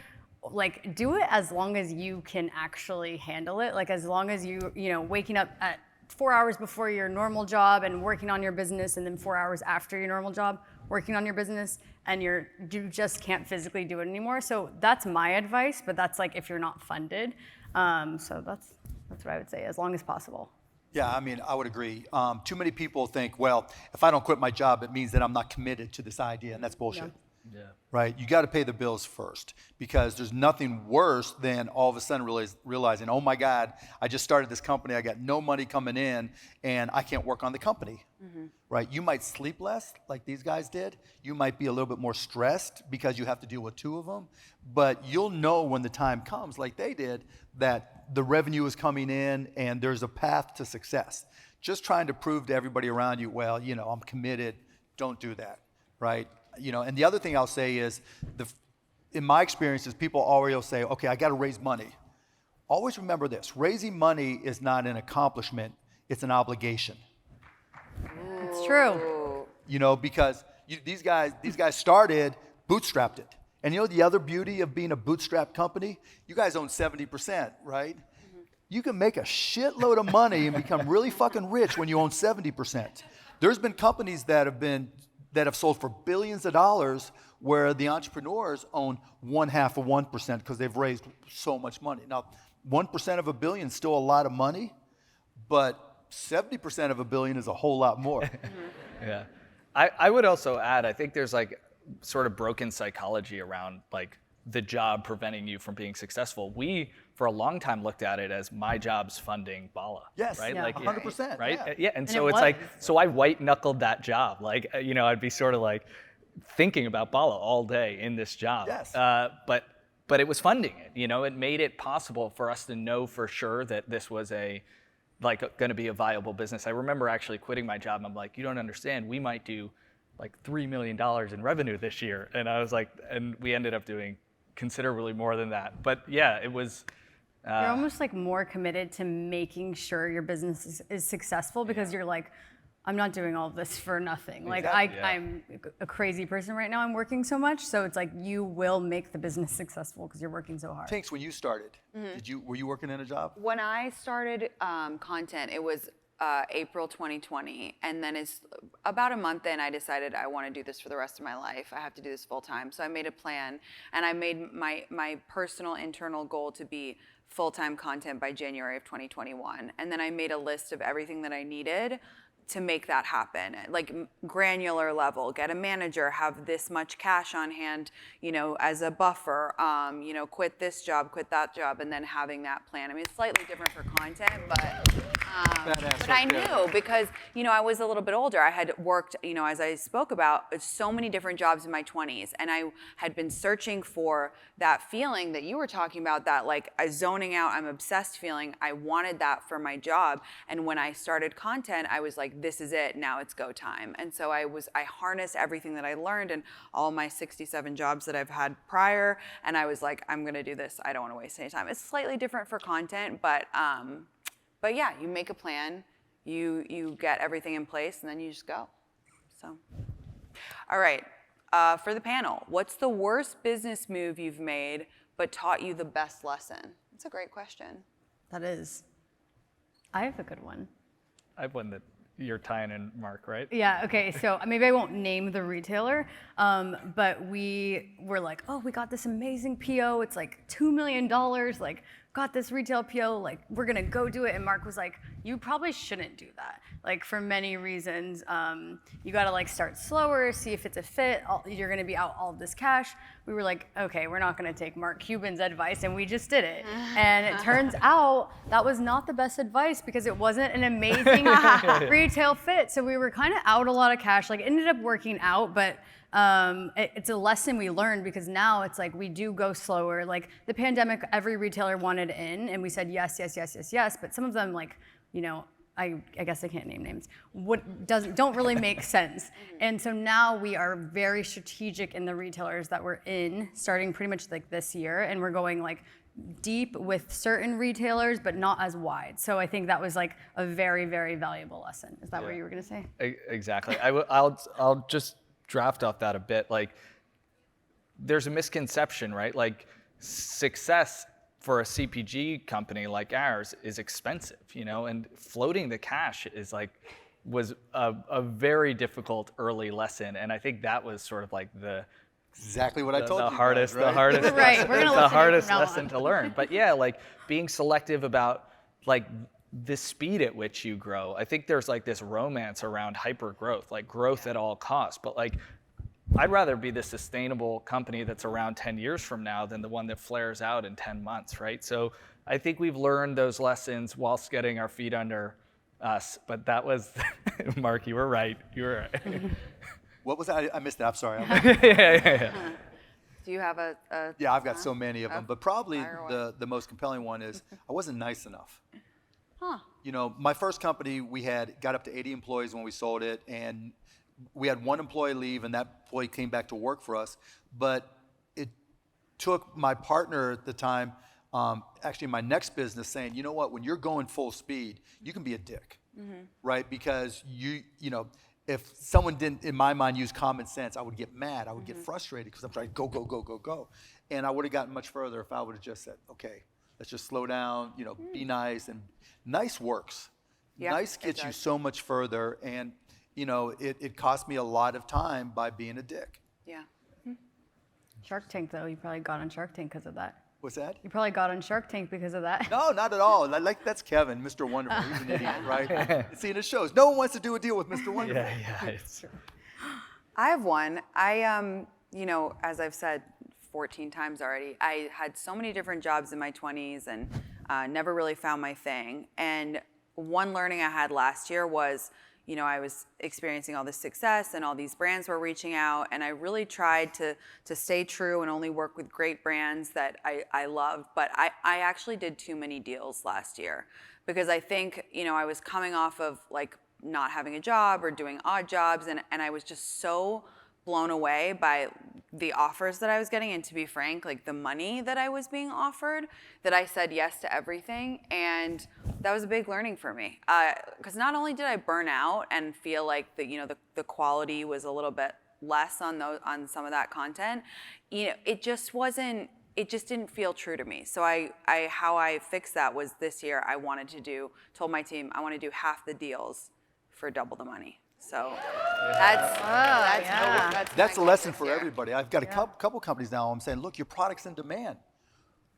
like, do it as long as you can actually handle it. Like as long as you know, waking up at 4 hours before your normal job and working on your business, and then 4 hours after your normal job working on your business, and you just can't physically do it anymore. So that's my advice, but that's like if you're not funded. So that's what I would say, as long as possible. Yeah, I mean, I would agree. Too many people think, well, if I don't quit my job, it means that I'm not committed to this idea, and that's bullshit. Yeah. Right? You got to pay the bills first, because there's nothing worse than all of a sudden realizing, oh my God, I just started this company, I got no money coming in, and I can't work on the company. Right? You might sleep less, like these guys did. You might be a little bit more stressed because you have to deal with 2 of them, but you'll know when the time comes, like they did, that the revenue is coming in and there's a path to success. Just trying to prove to everybody around you, well, you know, I'm committed, don't do that, right? You know, and the other thing I'll say is, in my experiences, people always will say, okay, I got to raise money. Always remember this: raising money is not an accomplishment; it's an obligation. It's true. You know, because these guys started bootstrapped it, and you know the other beauty of being a bootstrap company, you guys own 70%, right? You can make a shitload of money and become really fucking rich when you own 70%. There's been companies that have sold for billions of dollars where the entrepreneurs own 0.5% because they've raised so much money. Now, 1% of a billion is still a lot of money, but 70% of a billion is a whole lot more. Yeah. I would also add, I think there's like sort of broken psychology around like the job preventing you from being successful. We, for a long time, looked at it as my job's funding Bala. Yes, right? yeah, Like, 100%. Right? Yeah. And And so it it's was. like, so I white knuckled that job. Like, you know, I'd be sort of like thinking about Bala all day in this job. Yes. But it was funding it. You know, it made it possible for us to know for sure that this was going to be a viable business. I remember actually quitting my job. And I'm like, you don't understand. We might do like $3 million in revenue this year. And I was like, and we ended up doing considerably more than that. But yeah, it was. You're almost like more committed to making sure your business is successful because you're like, I'm not doing all of this for nothing. Like I'm a crazy person right now. I'm working so much, so it's like you will make the business successful because you're working so hard. Tinx, when you started, were you working in a job? When I started content, it was April 2020, and then it's about a month in, I decided I want to do this for the rest of my life. I have to do this full time. So I made a plan, and I made my personal internal goal to be full-time content by January of 2021. And then I made a list of everything that I needed to make that happen, like granular level, get a manager, have this much cash on hand, you know, as a buffer, you know, quit this job, quit that job, and then having that plan. I mean, it's slightly different for content, but I knew because, you know, I was a little bit older. I had worked, you know, as I spoke about, so many different jobs in my 20s, and I had been searching for that feeling that you were talking about, that like a zoning out, I'm obsessed feeling. I wanted that for my job, and when I started content, I was like, this is it, now it's go time. And so I harnessed everything that I learned and all my 67 jobs that I've had prior, and I was like, I'm gonna do this, I don't wanna waste any time. It's slightly different for content, but yeah, you make a plan, you get everything in place, and then you just go. So, all right, for the panel, what's the worst business move you've made but taught you the best lesson? That's a great question. That is. I have a good one. I have one that you're tying in, Mark, right? Yeah, okay, so maybe I won't name the retailer, but we were like, oh, we got this amazing PO, it's like $2 million, like, got this retail PO, like, we're gonna go do it. And Mark was like, you probably shouldn't do that. Like, for many reasons, you gotta like start slower, see if it's a fit, you're gonna be out all of this cash. We were like, okay, we're not gonna take Mark Cuban's advice, and we just did it. And it turns out that was not the best advice because it wasn't an amazing retail fit. So we were kind of out a lot of cash, like it ended up working out, but it's a lesson we learned because now it's like we do go slower. Like the pandemic, every retailer wanted in, and we said yes, yes, yes, yes, yes. But some of them, like, you know, I guess I can't name names, don't really make sense. And so now we are very strategic in the retailers that we're in, starting pretty much like this year, and we're going like deep with certain retailers, but not as wide. So I think that was like a very, very valuable lesson. Is that what you were gonna say? Exactly. I'll just draft off that a bit. Like, there's a misconception, right? Like, success for a CPG company like ours is expensive, and floating the cash was a very difficult early lesson. And I think that was sort of like Exactly what I told you. The hardest Right, we're gonna the listen hardest from now lesson on. to learn. But yeah, like being selective about like the speed at which you grow. I think there's like this romance around hyper growth, like growth at all costs. But like, I'd rather be the sustainable company that's around 10 years from now than the one that flares out in 10 months, right? So I think we've learned those lessons whilst getting our feet under us. But that was, Mark, you were right. You were right. What was that? I missed that. I'm sorry. yeah. Do you have a Yeah, I've got so many of them, but probably fire away. the most compelling one is I wasn't nice enough. Huh. My first company, we got up to 80 employees when we sold it, and we had one employee leave, and that employee came back to work for us. But it took my partner at the time, actually in my next business, saying, you know what, when you're going full speed, you can be a dick, right? Because if someone didn't, in my mind, use common sense, I would get mad. I would get frustrated because I'm trying to go, go, go, go, go. And I would have gotten much further if I would have just said, okay, let's just slow down, be nice. And nice works. Yeah, Nice it gets you does. so much further. And, it cost me a lot of time by being a dick. Yeah. Shark Tank, though, you probably got on Shark Tank because of that. What's that? You probably got on Shark Tank because of that. No, not at all. That's Kevin, Mr. Wonderful. He's an idiot, right? See, it shows. No one wants to do a deal with Mr. Wonderful. Yeah, it's true. I have one. As I've said 14 times already, I had so many different jobs in my 20s and never really found my thing. And one learning I had last year was, I was experiencing all this success and all these brands were reaching out, and I really tried to stay true and only work with great brands that I loved. But I actually did too many deals last year because I think, I was coming off of like not having a job or doing odd jobs, and I was just so blown away by the offers that I was getting, and to be frank, like the money that I was being offered, that I said yes to everything. And that was a big learning for me, because not only did I burn out and feel like the quality was a little bit less on some of that content, it just didn't feel true to me. So how I fixed that was this year told my team I want to do half the deals for double the money. So That's my a lesson goal for this year. everybody. I've got a couple companies now. I'm saying, look, your product's in demand.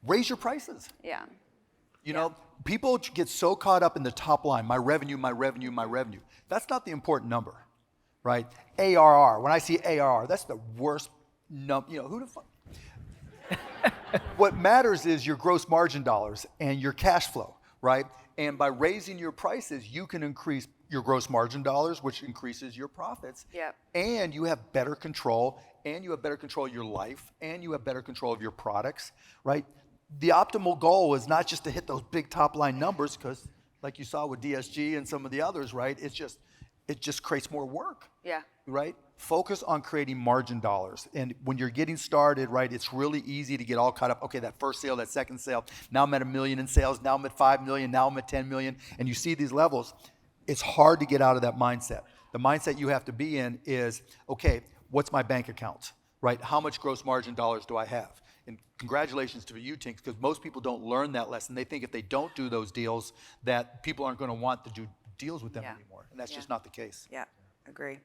Raise your prices. Yeah. People get so caught up in the top line, my revenue, my revenue, my revenue. That's not the important number, right? ARR. When I see ARR, that's the worst number. Who the fuck? What matters is your gross margin dollars and your cash flow, right? And by raising your prices, you can increase your gross margin dollars, which increases your profits. Yep. And you have better control, and you have better control of your life, and you have better control of your products, right? The optimal goal is not just to hit those big top line numbers, because like you saw with DSG and some of the others, right? It just creates more work. Yeah. Right? Focus on creating margin dollars. And when you're getting started, right, it's really easy to get all caught up. Okay, that first sale, that second sale, now I'm at $1 million in sales, now I'm at 5 million, now I'm at 10 million, and you see these levels. It's hard to get out of that mindset. The mindset you have to be in is, okay, what's my bank account, right? How much gross margin dollars do I have? And congratulations to you, Tinx, because most people don't learn that lesson. They think if they don't do those deals, that people aren't going to want to do deals with them anymore. And that's just not the case. Yeah, agree.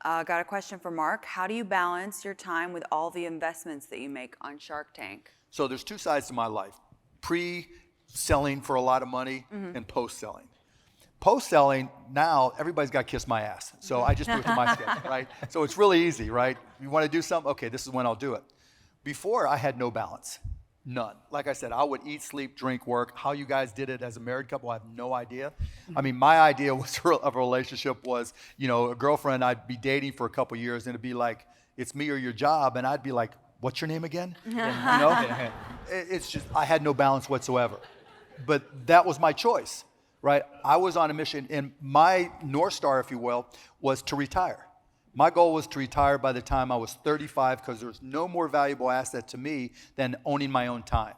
Got a question for Mark. How do you balance your time with all the investments that you make on Shark Tank? So there's two sides to my life. Pre-selling for a lot of money and post-selling. Post-selling, now everybody's got to kiss my ass. So I just do it to my schedule, right? So it's really easy, right? You want to do something? Okay, this is when I'll do it. Before, I had no balance. None. Like I said, I would eat, sleep, drink, work. How you guys did it as a married couple, I have no idea. I mean, my idea of a relationship was, a girlfriend I'd be dating for a couple years, and it'd be like, it's me or your job, and I'd be like, what's your name again? It's just, I had no balance whatsoever. But that was my choice. right? I was on a mission, and my North Star, if you will, was to retire. My goal was to retire by the time I was 35 because there's no more valuable asset to me than owning my own time.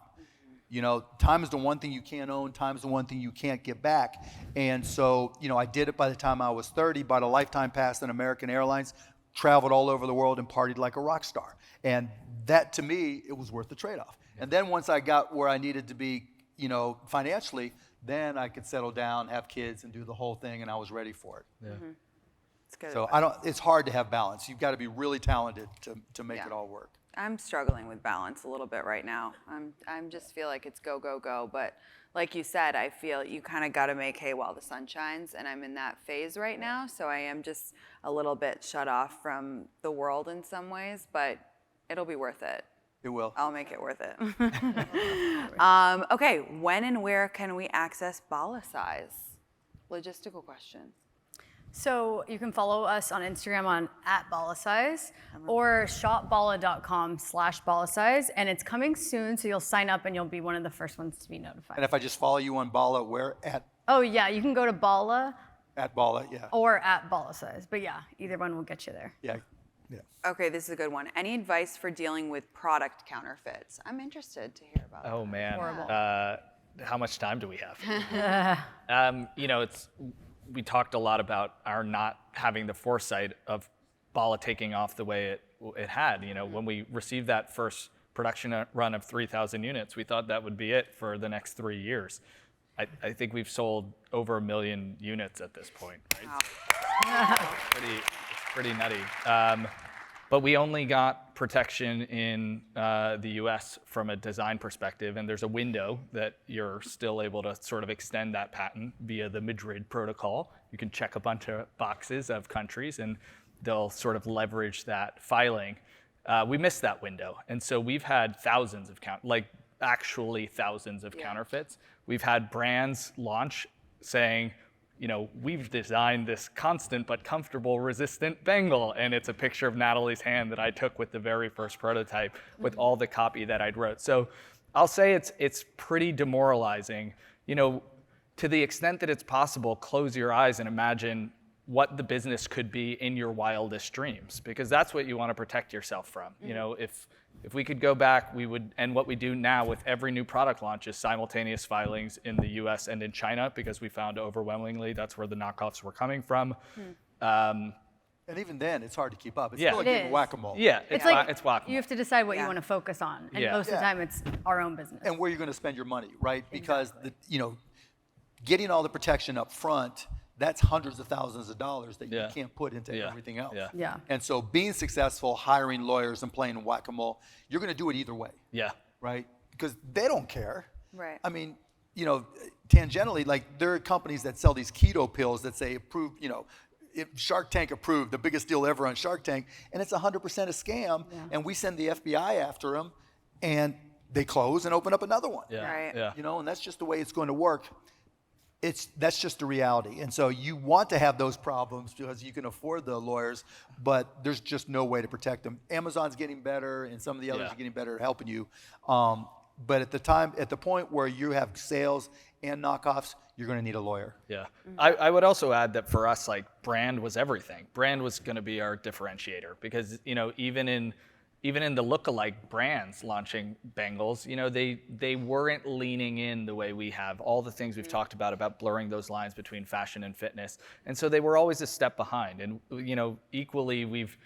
You know, time is the one thing you can't own. Time is the one thing you can't get back. And so, you know, I did it by the time I was 30, bought a lifetime pass on American Airlines, traveled all over the world and partied like a rock star. And that, to me, it was worth the trade-off. And then once I got where I needed to be, you know, financially, then I could settle down, have kids, and do the whole thing, and I was ready for it. Yeah. It's good. So it's hard to have balance. You've got to be really talented to make it all work. I'm struggling with balance a little bit right now. I'm just feel like it's go, go, go. But like you said, I feel you kind of got to make hay while the sun shines. And I'm in that phase right now. So I am just a little bit shut off from the world in some ways, but it'll be worth it. It will. I'll make it worth it. Okay, when and where can we access Bala Size? Logistical question. So you can follow us on Instagram on @Bala Size or shopbala.com/Bala Size, and it's coming soon. So you'll sign up and you'll be one of the first ones to be notified. And if I just follow you on Bala, where Oh yeah, you can go to Bala at Bala, yeah. or @Bala Size, but yeah, either one will get you there. Yeah. Okay, this is a good one. Any advice for dealing with product counterfeits? I'm interested to hear about Oh that. man. Horrible. How much time do we have? You know, we talked a lot about our not having the foresight of Bala taking off the way it had. You know, when we received that first production run of 3,000 units, we thought that would be it for the next 3 years. I think we've sold over 1 million units at this point, right? Wow. It's pretty nutty. But we only got protection in the US from a design perspective, and there's a window that you're still able to sort of extend that patent via the Madrid protocol. You can check a bunch of boxes of countries, and they'll sort of leverage that filing. We missed that window, and so we've had thousands of counterfeits. We've had brands launch saying, you know, we've designed this constant but comfortable resistant bangle, and it's a picture of Natalie's hand that I took with the very first prototype with all the copy that I'd wrote. So I'll say it's pretty demoralizing. You know, to the extent that it's possible, close your eyes and imagine what the business could be in your wildest dreams, because that's what you want to protect yourself from. You know, if we could go back, we would, and what we do now with every new product launch is simultaneous filings in the US and in China, because we found overwhelmingly that's where the knockoffs were coming from. And even then, it's hard to keep up. It's Yeah. still like It getting is. whack-a-mole. Yeah, It's like it's whack-a-mole. you have to decide what Yeah. you want to focus on, and Yeah. most of the time it's our own business. And where you're going to spend your money, right? Because getting all the protection up front, that's hundreds of thousands of dollars that you can't put into everything else. Yeah. And so being successful, hiring lawyers and playing whack-a-mole, you're going to do it either way, Yeah. right? Because they don't care. Right. I mean, tangentially, like there are companies that sell these keto pills that say approved, if Shark Tank approved, the biggest deal ever on Shark Tank, and it's 100% a scam, and we send the FBI after them, and they close and open up another one. Yeah. Right. Yeah. And that's just the way it's going to work. That's just the reality. And so you want to have those problems because you can afford the lawyers, but there's just no way to protect them. Amazon's getting better, and some of the others are getting better at helping you. But at the point where you have sales and knockoffs, you're going to need a lawyer. Yeah. I would also add that for us, like, brand was everything. Brand was going to be our differentiator, because, even in the lookalike brands launching bangles, they weren't leaning in the way we have. All the things we've talked about blurring those lines between fashion and fitness. And so they were always a step behind. And, equally, we've,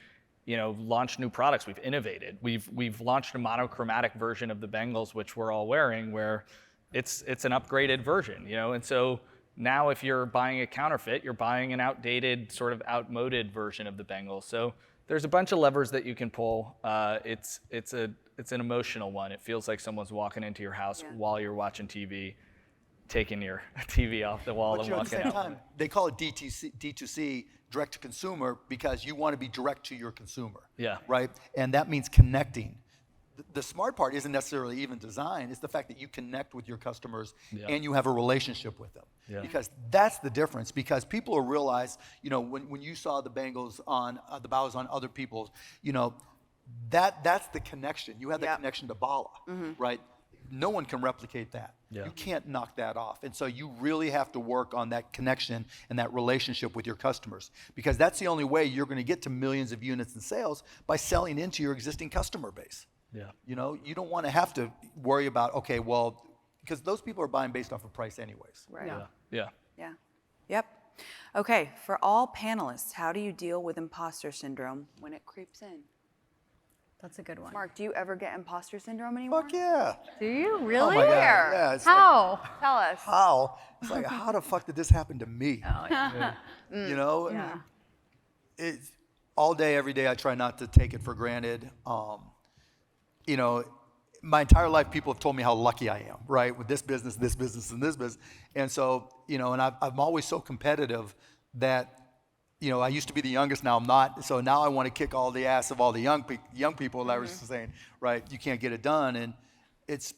launched new products. We've innovated. We've launched a monochromatic version of the bangles, which we're all wearing, where it's an upgraded version, And so now if you're buying a counterfeit, you're buying an outdated, sort of outmoded version of the bangle. So there's a bunch of levers that you can pull. It's an emotional one. It feels like someone's walking into your house while you're watching TV, taking your TV off the wall But and at the walking same out. time, they call it D2C, direct to consumer, because you want to be direct to your consumer. Yeah. Right? And that means connecting. The smart part isn't necessarily even design. It's the fact that you connect with your customers and you have a relationship with them. Yeah. Because that's the difference. Because people will realize, when you saw the bangles on, the Balas on other people's, that's the connection. You have that connection to Bala, right? no one can replicate that. Yeah. You can't knock that off. And so you really have to work on that connection and that relationship with your customers, because that's the only way you're going to get to millions of units in sales, by selling into your existing customer base. Yeah. You know, you don't want to have to worry about, okay, well, because those people are buying based off of price anyways. Right. Yeah. Yeah. Yeah. Yep. Okay, for all panelists, how do you deal with imposter syndrome when it creeps in? That's a good one. Mark, do you ever get imposter syndrome anymore? Fuck yeah. Do you Oh really? my God. Where? Yeah, it's like, How? Tell us. how? It's like, how the fuck did this happen to me? Oh, yeah. You know? Yeah. It's all day, every day, I try not to take it for granted. You know, my entire life, people have told me how lucky I am, right? With this business, and this business. And so, you know, and I'm always so competitive that, you know, I used to be the youngest, now I'm not. So now I want to kick all the ass of all the young people that I was saying, right, you can't get it done. And it's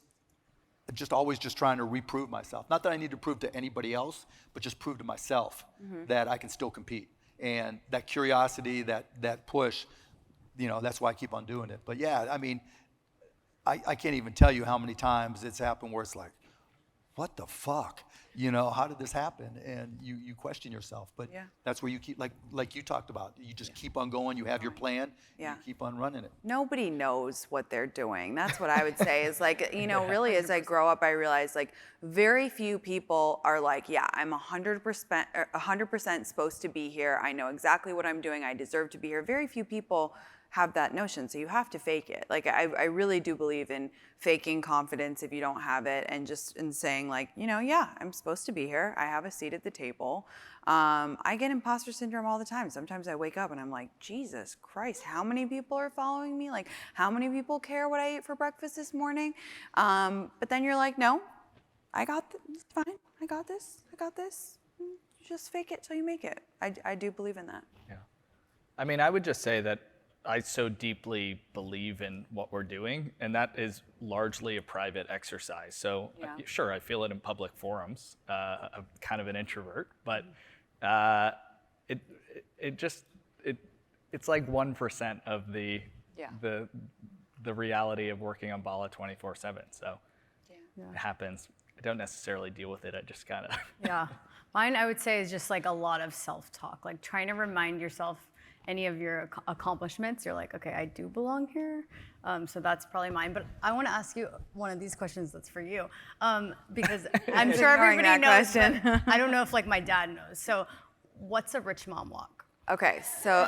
just always just trying to reprove myself. Not that I need to prove to anybody else, but just prove to myself that I can still compete. And that curiosity, that push, you know, that's why I keep on doing it. But yeah, I mean, I can't even tell you how many times it's happened where it's like, what the fuck? You know, how did this happen? And you question yourself. But Yeah. that's where you keep, like you talked about, you just keep on going, you have your plan, Yeah. and you keep on running it. Nobody knows what they're doing. That's what I would say is like, you know, really as I grow up, I realized like very few people are like, yeah, I'm 100% supposed to be here. I know exactly what I'm doing. I deserve to be here. Very few people have that notion. So you have to fake it. Like I really do believe in faking confidence if you don't have it, and just in saying like, you know, yeah, I'm supposed to be here. I have a seat at the table. I get imposter syndrome all the time. Sometimes I wake up and I'm like, Jesus Christ, how many people are following me? Like, how many people care what I ate for breakfast this morning? But then you're like, no, I got this. It's fine. I got this. You just fake it till you make it. I do believe in that. Yeah. I mean, I would just say that I so deeply believe in what we're doing, and that is largely a private exercise. So Yeah. sure, I feel it in public forums. I'm kind of an introvert, but it's like 1% of the reality of working on Bala 24/7. So it happens. I don't necessarily deal with it. I just kind of Yeah. Mine, I would say, is just like a lot of self-talk, like trying to remind yourself any of your accomplishments. You're like, okay, I do belong here. So that's probably mine. But I want to ask you one of these questions that's for you, because I'm sure Ignoring everybody that knows. question. But I don't know if like my dad knows. So what's a rich mom walk? Okay, so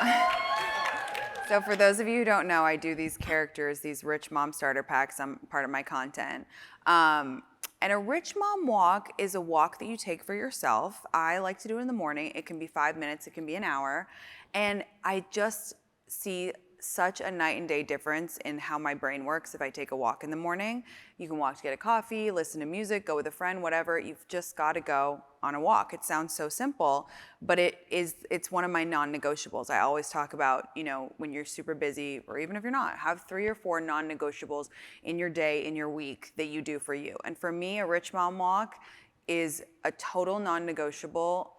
for those of you who don't know, I do these characters, these rich mom starter packs. I'm part of my content. And a rich mom walk is a walk that you take for yourself. I like to do it in the morning. It can be 5 minutes, it can be an hour. And I just see such a night and day difference in how my brain works if I take a walk in the morning. You can walk to get a coffee, listen to music, go with a friend, whatever. You've just got to go on a walk. It sounds so simple, but it's one of my non-negotiables. I always talk about, you know, when you're super busy, or even if you're not, have 3 or 4 non-negotiables in your day, in your week that you do for you. And for me, a rich mom walk is a total non-negotiable.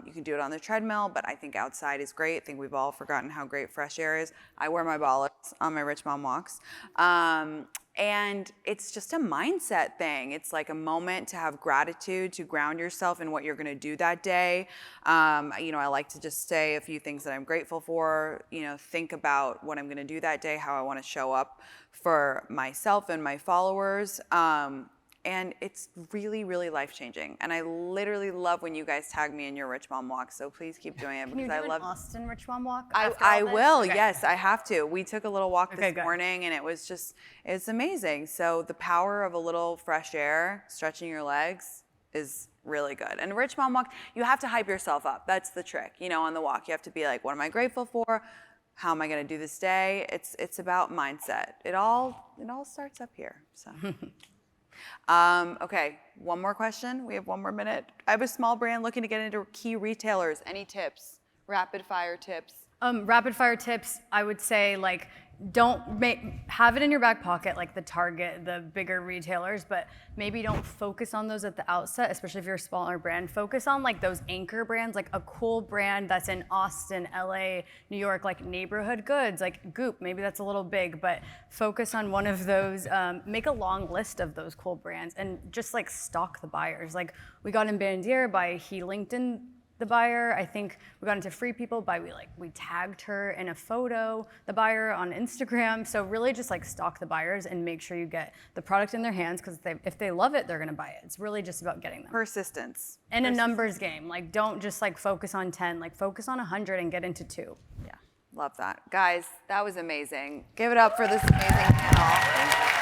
You can do it on the treadmill, but I think outside is great. I think we've all forgotten how great fresh air is. I wear my balas on my rich mom walks. And it's just a mindset thing. It's like a moment to have gratitude, to ground yourself in what you're gonna do that day. You know, I like to just say a few things that I'm grateful for, you know, think about what I'm gonna do that day, how I wanna show up for myself and my followers. And it's really, really life-changing. And I literally love when you guys tag me in your Rich Mom walk. So please keep doing it Can you because do I love. an Austin Rich Mom walk? I will. Okay. Yes, I have to. We took a little walk Okay, this good. morning, and it's amazing. So the power of a little fresh air, stretching your legs, is really good. And a Rich Mom walk, you have to hype yourself up. That's the trick. You know, on the walk, you have to be like, what am I grateful for? How am I going to do this day? It's about mindset. It all starts up here. So. Okay, one more question. We have 1 more minute. I have a small brand looking to get into key retailers. Any tips? Rapid fire tips. Rapid fire tips, I would say, like, have it in your back pocket, like the Target, the bigger retailers, but maybe don't focus on those at the outset, especially if you're a smaller brand. Focus on like those anchor brands, like a cool brand that's in Austin, LA, New York, like neighborhood goods, like Goop. Maybe that's a little big, but focus on one of those. Make a long list of those cool brands and just like stalk the buyers. Like we got in Bandier by he LinkedIn the buyer. I think we got into Free People by we tagged her in a photo, the buyer on Instagram. So really just like stalk the buyers and make sure you get the product in their hands, because if they love it, they're gonna buy it. It's really just about getting them. Persistence. And a numbers game. Like don't just like focus on 10, like focus on 100 and get into 2. Yeah, love that. Guys, that was amazing. Give it up for this amazing panel.